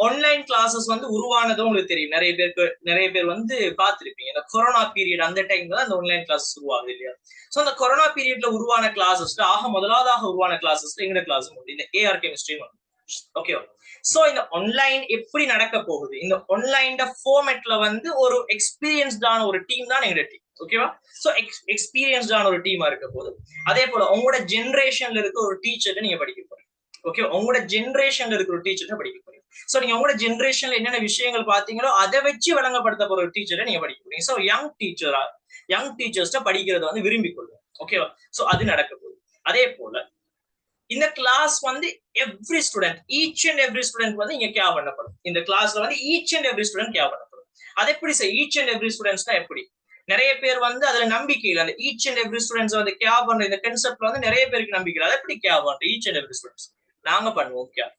ஆன்லைன் கிளாஸஸ் வந்து உருவானதும் உங்களுக்கு தெரியும். நிறைய பேர் வந்து பார்த்திருப்பீங்க. இந்த கொரோனா பீரியட் அந்த டைம்ல தான் அந்த ஆன்லைன் கிளாஸ் உருவாகுது இல்லையா? சோ அந்த கொரோனா பீரியட்ல உருவான கிளாஸஸ்ல முதலாவதாக உருவான கிளாஸஸ்ல எங்க கிளாஸ் உண்டு, இந்த ஏஆர் கெமிஸ்ட்ரி. ஓகே, சோ இந்த ஆன்லைன் எப்படி நடக்க போகுது, இந்த ஆன்லைன் ஃபார்மேட்ல வந்து ஒரு எக்ஸ்பீரியன்ஸ்டான ஒரு டீம் தான் எங்க டீம். ஓகேவா? சோ எக்ஸ்பீரியன்ஸ்டான ஒரு டீமா இருக்க போது, அதே போல உங்களோட ஜெனரேஷன்ல இருக்க ஒரு டீச்சர் நீங்க படிக்க போறீங்க. ஓகே, உங்களோட ஜெனரேஷன்ல இருக்கிற ஒரு டீச்சர் படிக்க போறீங்க. சோ நீங்க உங்களோட ஜெனரேஷன்ல என்னென்ன விஷயங்கள் பாத்தீங்களோ அதை வச்சு வழங்கப்படுத்த போற ஒரு டீச்சரை நீங்க படிக்க போறீங்க. சோ யங் டீச்சர்ஸ் படிக்கிறத வந்து விரும்பி கொள்ளுங்க. ஓகேவா? சோ அது நடக்க போகுது. அதே போல இந்த கிளாஸ் வந்து every student, each and every student வந்து இங்க கேர் பண்ணப்படும். இந்த கிளாஸ்ல வந்து each and every student care பண்ணப்படும். அது எப்படி sir each and every students தான் எப்படி? நிறைய பேர் வந்து அதுல நம்பிக்கை இல்லை. அந்த ஈச் அண்ட் எவ்ரி ஸ்டூடெண்ட்ஸ் வந்து கேர் பண்ற இந்த கான்செப்ட்ல வந்து நிறைய பேருக்கு நம்பிக்கை இல்லை. அதை எப்படி கேர் பண்ற ஈச் அண்ட் எவ்ரி ஸ்டூடெண்ட்ஸ்? நாங்க பண்ணுவோம் கேர்.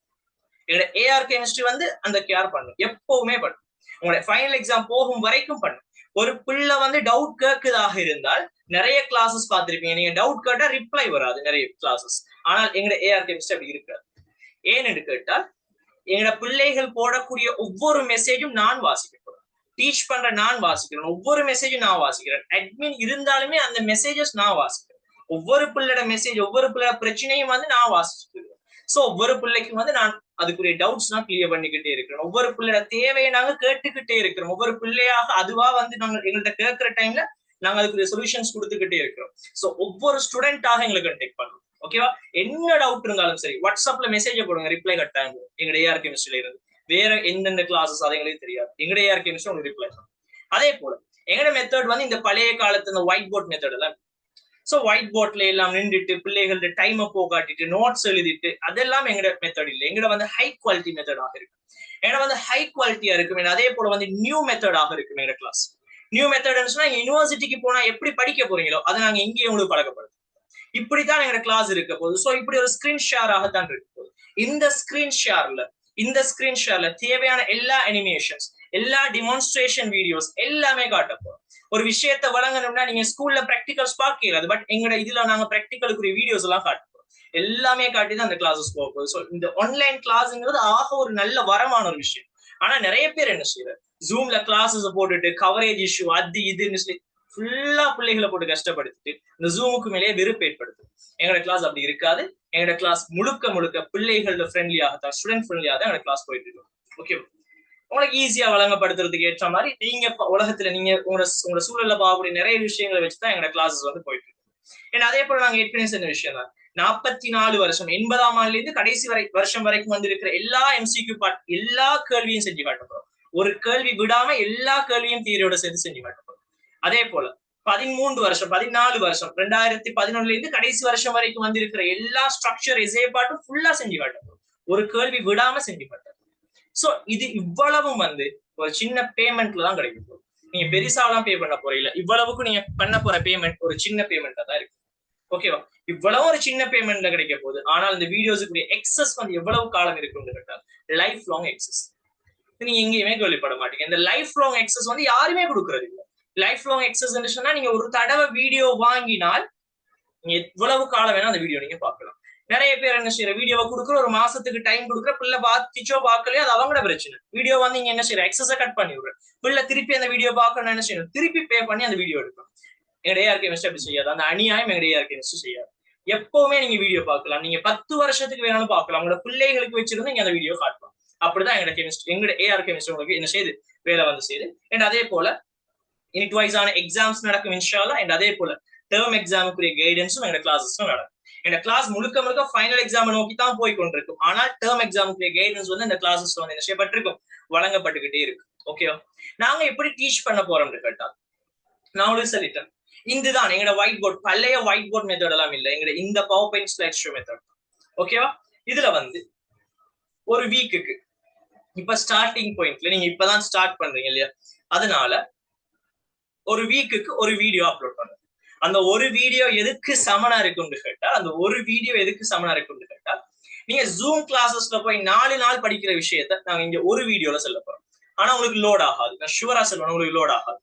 எங்களோட ஏஆர் கெமிஸ்ட்ரி வந்து அந்த கேர் பண்ணும், எப்பவுமே பண்ணும். உங்களுடைய ஃபைனல் எக்ஸாம் போகும் வரைக்கும் பண்ணும். ஒரு பிள்ளை வந்து டவுட் கேட்குதாக இருந்தால் நிறைய கிளாஸஸ் பார்த்திருப்பீங்க. நீங்க டவுட் கேட்டா ரிப்ளை வராது நிறைய கிளாஸஸ். ஆனால் எங்களோட ஏஆர் கெமிஸ்ட்ரி அப்படி இருக்காது. ஏன்னு கேட்டால் எங்களோட பிள்ளைகள் போடக்கூடிய ஒவ்வொரு மெசேஜும் நான் வாசிக்கிறேன். டீச் பண்ற நான் வாசிக்கிறேன். ஒவ்வொரு மெசேஜும் நான் வாசிக்கிறேன். அட்மின் இருந்தாலுமே அந்த மெசேஜஸ் நான் வாசிக்கிறேன். ஒவ்வொரு பிள்ளையோட மெசேஜ், ஒவ்வொரு பிள்ளையோட பிரச்சனையும் வந்து நான் வாசிச்சுட்டு இருக்கேன். சோ ஒவ்வொரு பிள்ளைக்கும் வந்து நான் அதுக்குரிய டவுட்ஸ் நான் கிளியர் பண்ணிக்கிட்டே இருக்கிறோம். ஒவ்வொரு பிள்ளையோட தேவையை நாங்க கேட்டுக்கிட்டே இருக்கிறோம். ஒவ்வொரு பிள்ளையாக அதுவா வந்து நாங்க எங்கள்கிட்ட கேட்கிற டைம்ல நாங்க அதுக்குரிய சொல்யூஷன்ஸ் கொடுத்துக்கிட்டே இருக்கிறோம். சோ ஒவ்வொரு ஸ்டூடெண்டாக எங்களுக்கு கான்டெக்ட் பண்ணுவோம். ஓகேவா? என்ன டவுட் இருந்தாலும் சரி வாட்ஸ்அப்ல மெசேஜ் போடுங்க, ரிப்ளை கட்டாங்க. எங்க ஏஆர் கெமிஸ்ட்ரியில இருந்து வேற எந்தெந்த கிளாஸஸ் அது எங்களுக்கு தெரியாது, எங்க ஏஆர் கெமிஸ்ட்ரி உங்களுக்கு ரிப்ளை பண்ணும். அதே போல எங்கட மெத்தட் வந்து இந்த பழைய காலத்து இந்த ஒயிட் போர்ட் மெத்தட் எல்லாம். சோ ஒயிட் போர்ட்ல எல்லாம் நின்றுட்டு பிள்ளைகளோட டைமை போகாட்டிட்டு நோட்ஸ் எழுதிட்டு அதெல்லாம் எங்கட மெத்தட் இல்லை. எங்கட வந்து ஹை குவாலிட்டி மெத்தடாக இருக்கு. எங்கட வந்து ஹை குவாலிட்டியா இருக்கும். அதே போல வந்து நியூ மெத்தடாக இருக்கும் எங்க கிளாஸ். நியூ மெத்தட்னு சொன்னா யூனிவர்சிட்டிக்கு போனா எப்படி படிக்க போறீங்களோ அதை நாங்க இங்கேயே உங்களுக்கு பழக்கப்படுத்தும். இப்படித்தான் எங்க கிளாஸ் இருக்க போகுது. சோ இப்படி ஒரு ஸ்கிரீன் ஷேர் ஆகத்தான் இருக்க போகுது. இந்த ஸ்கிரீன் ஷேர்ல தேவையான எல்லா அனிமேஷன்ஸ், எல்லா டெமான்ஸ்ட்ரேஷன் வீடியோஸ் எல்லாமே காட்டப்போம். ஒரு விஷயத்தை வழங்கணும்னா நீங்க ஸ்கூல்ல பிராக்டிகல்ஸ் பார்க்கல, பட் எங்க இதுல நாங்க பிராக்டிகலுக்குரிய வீடியோஸ் எல்லாம் காட்டுவோம். எல்லாமே காட்டி தான் அந்த கிளாஸஸ் போக போகுது. ஸோ இந்த ஆன்லைன் கிளாஸ்ங்கிறது ஆக ஒரு நல்ல வரமான ஒரு விஷயம். ஆனா நிறைய பேர் என்ன செய்யறாரு, ஜூம்ல கிளாஸஸ் போட்டுட்டு கவரேஜ் இஷ்யூ அது இதுன்னு சொல்லி ஃபுல்லா பிள்ளைகளை போட்டு கஷ்டப்படுத்திட்டு இந்த ஜூமுக்கு மேலேயே வெறுப்பு ஏற்படுத்து. எங்களோட கிளாஸ் அப்படி இருக்காது. எங்களோட கிளாஸ் முழுக்க பிள்ளைகளோட ஃப்ரெண்ட்லியாக, ஸ்டூடெண்ட் ஃப்ரெண்ட்லியாக தான் எங்களோட கிளாஸ் போயிட்டு இருக்கோம். ஓகே, உங்களுக்கு ஈஸியா வழங்கப்படுத்துறதுக்கு ஏற்ற மாதிரி நீங்க உலகத்துல நீங்க உங்களோட சூழல்ல பார்க்கக்கூடிய நிறைய விஷயங்களை வச்சுதான் எங்களோட கிளாஸஸ் வந்து போயிட்டு இருக்கு. ஏன்னா அதே போல நாங்க ஏற்கனவே சொன்ன விஷயம் தான், 44 வருஷம் 80ஆம் ஆண்டுல இருந்து கடைசி வருஷம் வரைக்கும் வந்து இருக்கிற எல்லா எம்சிக்யூ பார்ட் எல்லா கேள்வியும் செஞ்சு காட்டப்போம். ஒரு கேள்வி விடாம எல்லா கேள்வியும் தீரியோட சேர்த்து செஞ்சு காட்டப்போம். அதே போல 14 வருஷம் 2011 இருந்து கடைசி வருஷம் வரைக்கும் வந்து இருக்கிற எல்லா ஸ்ட்ரக்சர் எஸ்ஏ பாட்டும் ஃபுல்லா செஞ்சு காட்டப்போம். ஒரு கேள்வி விடாம செஞ்சு காட்டப்போம். சோ இது இவ்வளவும் வந்து ஒரு சின்ன பேமெண்ட்ல தான் கிடைக்கும். நீங்க பெருசாலாம் பே பண்ண போறீங்க. இவ்வளவுக்கு நீங்க பண்ண போற பேமெண்ட் ஒரு சின்ன பேமெண்ட்டா தான் இருக்கு. ஓகேவா? இவ்வளவு ஒரு சின்ன பேமெண்ட்ல கிடைக்க போகுது. ஆனால் இந்த வீடியோஸுக்குரிய எக்ஸஸ் வந்து எவ்வளவு காலம் இருக்குன்னு கேட்டால் லைஃப் லாங் எக்ஸஸ். நீங்க எங்கேயுமே கேள்விப்பட மாட்டீங்க. இந்த லைஃப் லாங் எக்ஸஸ் வந்து யாருமே கொடுக்கறது இல்லை. லைஃப் லாங் எக்ஸஸ் சொன்னா நீங்க ஒரு தடவை வீடியோ வாங்கினால் நீங்க எவ்வளவு காலம் வேணா அந்த வீடியோ நீங்க பார்க்கலாம். நிறைய பேர் என்ன செய்யற, வீடியோவை கொடுக்குற ஒரு மாசத்துக்கு டைம் கொடுக்குற, பிள்ளை பார்த்துச்சோ பார்க்கலையோ அது அவங்களோட பிரச்சனை. வீடியோ வந்து நீங்க என்ன செய்யற, எக்ஸஸை கட் பண்ணி விடுற, பிள்ளை திருப்பி அந்த வீடியோ பார்க்கணும்னு என்ன செய்யணும், திருப்பி பே பண்ணி அந்த வீடியோ எடுக்கணும். எங்கடையா இருக்க மிஸ்டர் அப்படி செய்யாது. அந்த அநியாயம் எங்கடையா இருக்க மிஸ்டர் செய்யாது. எப்பவுமே நீங்க வீடியோ பார்க்கலாம். நீங்க 10 வருஷத்துக்கு வேணாலும் பார்க்கலாம். உங்களோட பிள்ளைகளுக்கு வச்சிருந்து நீங்க அந்த வீடியோ காட்டலாம். அப்படிதான் எங்களோட கெமிஸ்ட்ரி, எங்களோட ஏஆர் கெமிஸ்ட்ரி உங்களுக்கு என்ன செய்யுது, வேலை வந்து செய்யுது. அண்ட் அதே போல யூனிட் வைஸான எக்ஸாம்ஸ் நடக்கும் இன்ஷா அல்லாஹ். அண்ட் அதே போல டேர்ம் எக்ஸாமுக்குரிய கைடன்ஸும் எங்க கிளாஸஸும் நடக்கும். இந்த கிளாஸ் முழுக்க ஃபைனல் எக்ஸாம் நோக்கி தான் போய் கொண்டிருக்கும். ஆனால் டேர்ம் எக்ஸாமுக்குரிய கைடன்ஸ் வந்து இந்த கிளாஸஸ்ல வந்து என்ன செய்யப்பட்டிருக்கும், வழங்கப்பட்டுக்கிட்டே இருக்கு. ஓகேவா? நாங்க எப்படி டீச் பண்ண போறோம்னு கேட்டா நான் உங்களுக்கு சொல்லிட்டேன். இதுதான் எங்களோட ஒயிட் போர்ட், பழைய ஒயிட் போர்ட் மெத்தட் எல்லாம் இல்லை, எங்களோட இந்த PowerPoint slide show method. ஓகேவா? இதுல வந்து ஒரு வீக்குக்கு இப்ப ஸ்டார்டிங் பாயிண்ட்ல நீங்க இப்பதான் ஸ்டார்ட் பண்றீங்க இல்லையா, அதனால ஒரு வீக்குக்கு ஒரு வீடியோ அப்லோட் பண்ணுங்க. அந்த ஒரு வீடியோ எதுக்கு சமனா இருக்குன்னு கேட்டா நீங்க ஜூம் கிளாஸஸ்ல போய் 4 நாள் படிக்கிற விஷயத்த நாங்க இங்க ஒரு வீடியோல சொல்ல போறோம். ஆனா உங்களுக்கு லோட் ஆகாது. நான் ஷுவரா சொல்லுவேன், உங்களுக்கு லோட் ஆகாது.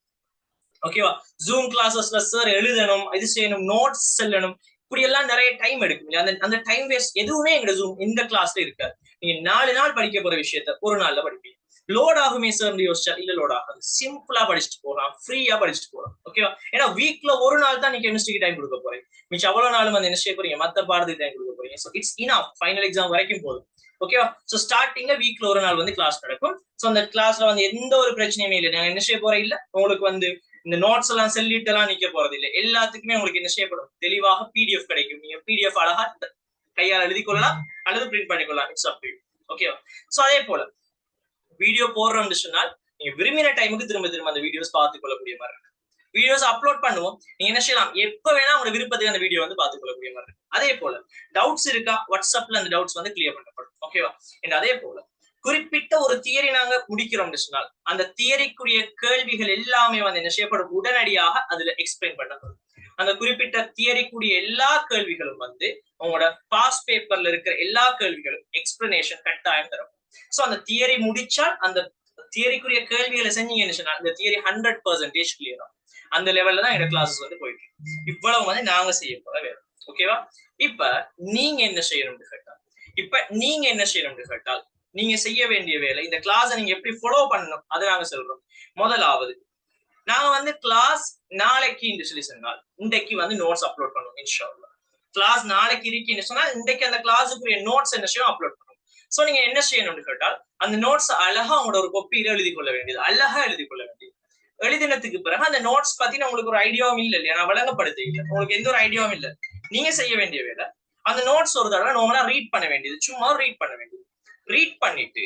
ஓகேவா? ஜூம் கிளாஸஸ்ல சார் எழுதணும், இது செய்யணும், நோட்ஸ் செல்லணும், இப்படி எல்லாம் நிறைய டைம் எடுக்கும். அந்த டைம் வேஸ்ட் எதுவுமே எங்க ஜூம் இந்த கிளாஸ்ல இருக்காது. நீங்க 4 நாள் படிக்க போற விஷயத்த ஒரு நாள்ல படிப்பீங்க. லோட் ஆகுமே சார் யோசிச்சா இல்ல, லோட் ஆகாது. சிம்பிளா படிச்சுட்டு போகலாம், ஃப்ரீயா படிச்சுட்டு போகலாம். ஓகேவா? ஏன்னா வீக்ல ஒரு நாள் தான் நீங்க கெமிஸ்ட்ரிக்கு டைம் கொடுக்க போறீங்க. மிச்சம் அவ்வளவு நாளும் வந்து என்ன செய்ய போறீங்க, மத்த பாடத்துக்கு டைம் கொடுக்க போறீங்க. So it's enough, final exam வரைக்கும் போதும். ஓகேவா? சோ ஸ்டார்டிங்ல வீக்ல ஒரு நாள் வந்து கிளாஸ் நடக்கும். சோ அந்த கிளாஸ்ல வந்து எந்த ஒரு பிரச்சனையுமே இல்லை. நாங்க என்ன செய்ய போறோம் இல்ல, உங்களுக்கு வந்து இந்த நோட்ஸ் எல்லாம் செல்லிட்டு எல்லாம் நிக்க போறது இல்லை. எல்லாத்துக்குமே உங்களுக்கு என்ன செய்யப்படும், தெளிவாக பிடிஎஃப் கிடைக்கும். நீங்க பிடிஎஃப் அழகா கையால் எழுதி கொள்ளலாம் அல்லது பிரிண்ட் பண்ணிக்கொள்ளலாம். It's up to you. ஓகேவா? சோ அதே போல வீடியோ போடுறோம்னு சொன்னால் நீங்க விரும்பின டைமுக்கு திரும்ப திரும்ப அந்த வீடியோஸ் பார்த்து கொள்ளக்கூடிய மாதிரி இருக்கு. வீடியோஸ் அப்லோட் பண்ணுவோம், நீங்க என்ன செய்யலாம், எப்ப வேணா உங்க விருப்பத்துக்கு அந்த வீடியோ வந்து பார்த்து கொள்ளக்கூடிய மாதிரி இருக்கு. அதே போல டவுட்ஸ் இருக்கா, வாட்ஸ்அப்ல அந்த டவுட்ஸ் வந்து கிளியர் பண்ணப்படும். ஓகேவா? அதே போல குறிப்பிட்ட ஒரு தியரி நாங்க முடிக்கிறோம்னு சொன்னால் அந்த தியரிக்குரிய கேள்விகள் எல்லாமே வந்து என்ன செய்யப்படும், உடனடியாக அதுல எக்ஸ்பிளைன் பண்ணப்படும். அந்த குறிப்பிட்ட தியரிக்குரிய எல்லா கேள்விகளும் வந்து உங்களோட பாஸ் பேப்பர்ல இருக்கிற எல்லா கேள்விகளும் எக்ஸ்பிளனேஷன் கட்டாயம் தரும். சோ அந்த தியரி முடிச்சால் அந்த தியரிக்குரிய கேள்விகளை செஞ்சீங்கன்னு சொன்னா இந்த தியரி 100% கிளியர். அந்த லெவல்ல தான் எங்க கிளாஸஸ் வந்து போயிட்டு இவ்வளவு வந்து நாங்க செய்ய போற வேலை. ஓகேவா? இப்ப நீங்க என்ன செய்யணும்னு கேட்டால் நீங்க செய்ய வேண்டிய வேலை, இந்த கிளாஸ் நீங்க எப்படி ஃபாலோ பண்ணணும் அதை நாங்க சொல்றோம். முதலாவது நாங்க வந்து கிளாஸ் நாளைக்கு சொல்லி சொன்னால் இன்றைக்கு வந்து நோட்ஸ் அப்லோட் பண்ணுவோம். இன்ஷா அல்லாஹ் கிளாஸ் நாளைக்கு இருக்குன்னு சொன்னா இன்றைக்கு அந்த கிளாஸுக்குரிய நோட்ஸ் என்ன செய்யும், அப்லோட் பண்ணுவோம். சோ நீங்க என்ன செய்யணும்னு கேட்டால் அந்த நோட்ஸ் அழகா உங்களோட ஒரு கொப்பியில எழுதி கொள்ள வேண்டியது, அழகா எழுதி கொள்ள வேண்டியது. எழுதினத்துக்கு பிறகு அந்த நோட்ஸ் பத்தி உங்களுக்கு ஒரு ஐடியாவும் இல்லை இல்லையா, நான் விளங்கப்படுத்த இல்லை, உங்களுக்கு எந்த ஒரு ஐடியாவும் இல்லை. நீங்க செய்ய வேண்டிய வேலை அந்த நோட்ஸ் ஒரு தடவை நார்மலா ரீட் பண்ண வேண்டியது, சும்மா ரீட் பண்ண வேண்டியது. ரீட் பண்ணிட்டு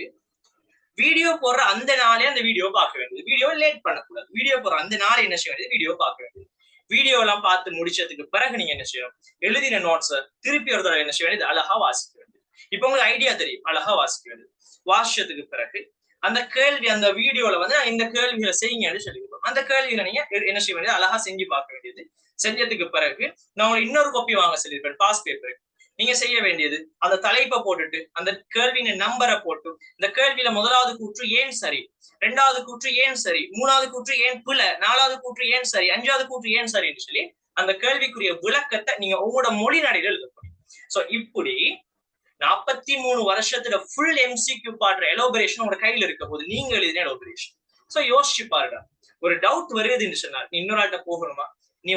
வீடியோ போடுற அந்த நாளே அந்த வீடியோ பார்க்க வேண்டியது. வீடியோ லேட் பண்ணக்கூடாது. வீடியோ போடுற அந்த நாள் என்ன செய்ய வேண்டியது, வீடியோ பார்க்க வேண்டியது. வீடியோ எல்லாம் பார்த்து முடிச்சதுக்கு பிறகு நீங்க என்ன செய்யணும், எழுதின நோட்ஸை திருப்பி ஒரு தடவை என்ன செய்ய வேண்டியது, அழகா வாசிக்க வேண்டியது. இப்ப உங்களுக்கு ஐடியா தெரியும், அழகா வாசிக்க வேண்டியது. வாசிச்சதுக்கு பிறகு அந்த கேள்வி அந்த வீடியோல வந்து இந்த கேள்விகளை செய்யுங்கன்னு சொல்லியிருக்கோம். அந்த கேள்விகளை நீங்க என்ன செய்ய வேண்டியது, அழகா செஞ்சு பார்க்க வேண்டியது. செஞ்சதுக்கு பிறகு நான் உங்களுக்கு இன்னொரு காப்பி வாங்க சொல்லியிருப்பேன் பாஸ் பேப்பருக்கு. நீங்க செய்ய வேண்டியது அந்த தலைப்பை போட்டுட்டு அந்த கேள்வியின் நம்பரை போட்டு இந்த கேள்வியில முதலாவது கூற்று ஏன் சரி, இரண்டாவது கூற்று ஏன் சரி, மூணாவது கூற்று ஏன் பிழை, நாலாவது கூற்று ஏன் சரி, அஞ்சாவது கூற்று ஏன் சரின்னு சொல்லி அந்த கேள்விக்குரிய விளக்கத்தை நீங்க உங்களோட மொழி நடையில எழுத முடியும். சோ இப்படி 43 வருஷத்துல ஃபுல் எம்சிக்யூ பாடுற எலோபரேஷன் உங்க கையில இருக்க போது நீங்க எழுதின எலோபரேஷன். சோ யோசிச்சு பாருடா, ஒரு டவுட் வருதுன்னு சொன்னா நீ இன்னொரு ஆள்கிட்ட போகணுமா,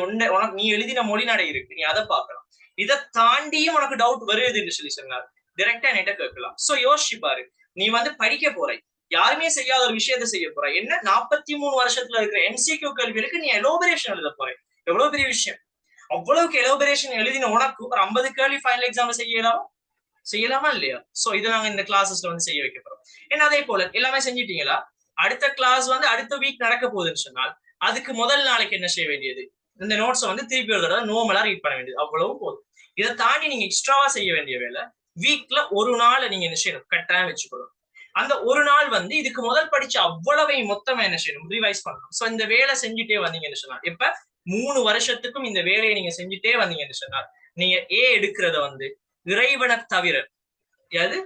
உனக்கு நீ எழுதின மொழி நடை இருக்கு, நீ அதை பார்க்கலாம். இதை தாண்டியும் உனக்கு டவுட் வருதுன்னு சொல்லி சொன்னார் டைரக்டா என்கிட்ட கேட்கலாம். சோ யோசிச்சு பாரு, நீ வந்து படிக்க போற, யாருமே செய்யாத ஒரு விஷயத்த செய்ய போற. என்ன 43 வருஷத்துல இருக்கிற எம்சிக்யூ கேள்விகளுக்கு நீ எலோபரேஷன் எழுத போற. எவ்வளவு பெரிய விஷயம். அவ்வளவுக்கு எலோபரேஷன் எழுதின உனக்கு ஒரு 50 கேள்வி ஃபைனல் எக்ஸாம்ல செய்யலாமா இல்லையா? சோ இதை நாங்க இந்த கிளாஸஸ்ல வந்து செய்ய வைக்க போறோம். ஏன்னா அதே போல எல்லாமே செஞ்சிட்டீங்களா, அடுத்த கிளாஸ் வந்து அடுத்த வீக் நடக்க போகுதுன்னு சொன்னால் அதுக்கு முதல் நாளைக்கு என்ன செய்ய வேண்டியது, இந்த நோட்ஸை வந்து திருப்பி ஒரு தடவை நார்மலா ரீட் பண்ண வேண்டியது, அவ்வளவு போதும். இதை தாண்டி நீங்க எக்ஸ்ட்ராவா செய்ய வேண்டிய வேலை, வீக்ல ஒரு நாள் நீங்க என்ன செய்யணும், கட்டாயம் வச்சுக்கணும். அந்த ஒரு நாள் வந்து இதுக்கு முதல் படிச்ச அவ்வளவையும் மொத்தமா என்ன செய்யணும், ரிவைஸ் பண்ணணும். சோ இந்த வேலை செஞ்சுட்டே வந்தீங்கன்னு சொன்னா இப்ப 3 வருஷத்துக்கும் இந்த வேலையை நீங்க செஞ்சுட்டே வந்தீங்கன்னு சொன்னா நீங்க ஏ எடுக்கிறத வந்து இறைவனை தவிர, அது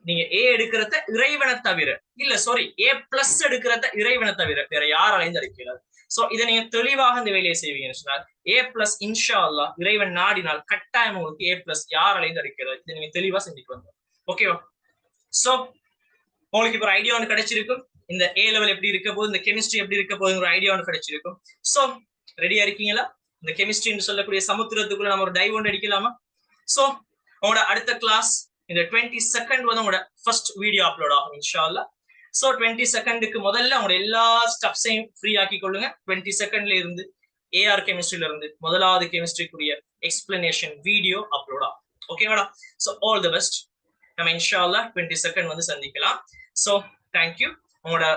நீங்க ஏ எடுக்கிறத இறைவனை தவிர இல்ல சாரி ஏ பிளஸ் எடுக்கிறத இறைவனை தவிர வேற யாராலையும் தடுக்கிறார். சோ இதை நீங்க தெளிவாக இந்த வேலையை செய்வீங்கன்னு சொன்னால் ஏ பிளஸ் இன்ஷா அல்லாஹ் இறைவன் நாடினால் கட்டாயம் உங்களுக்கு ஏ பிளஸ் யாராலையும் தடுக்கிறார். இதை நீங்க தெளிவா செஞ்சுட்டு வந்தோம். ஓகேவா? சோ உங்களுக்கு இப்ப ஒரு ஐடியா ஒன்று கிடைச்சிருக்கும், இந்த ஏ லெவல் எப்படி இருக்க போகுது, இந்த கெமிஸ்ட்ரி எப்படி இருக்க போகுது ஒரு ஐடியா ஒன்று கிடைச்சிருக்கும். சோ ரெடியா இருக்கீங்களா? இந்த கெமிஸ்ட்ரின்னு சொல்லக்கூடிய சமுத்திரத்துக்குள்ள நம்ம ஒரு டைவ் ஒன்று அடிக்கலாமா? சோ உங்களோட அடுத்த கிளாஸ் இந்த 22nd வந்து உங்களோட ஃபர்ஸ்ட் வீடியோ அப்லோட் ஆகும் இன்ஷா அல்லாஹ். சோ 22க்கு முதல்ல உங்களோட எல்லா ஸ்டப்ஸையும் ஃப்ரீ ஆக்கி கொள்ளுங்க. 22ndல இருந்து ஏஆர் கெமிஸ்ட்ரியில இருந்து முதலாவது கெமிஸ்ட்ரிக்குரிய எக்ஸ்பிளனேஷன் வீடியோ அப்லோட் ஆகும். ஓகேவாடா? So all the best. நம்ம இன்ஷா அல்லாஹ் 22nd வந்து சந்திக்கலாம். So thank you. உங்களோட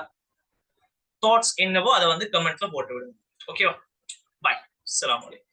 தாட்ஸ் என்னவோ அதை வந்து கமெண்ட்ல போட்டு விடுங்க. ஓகேவா? பாய். அஸ்ஸலாமு அலைக்கும்.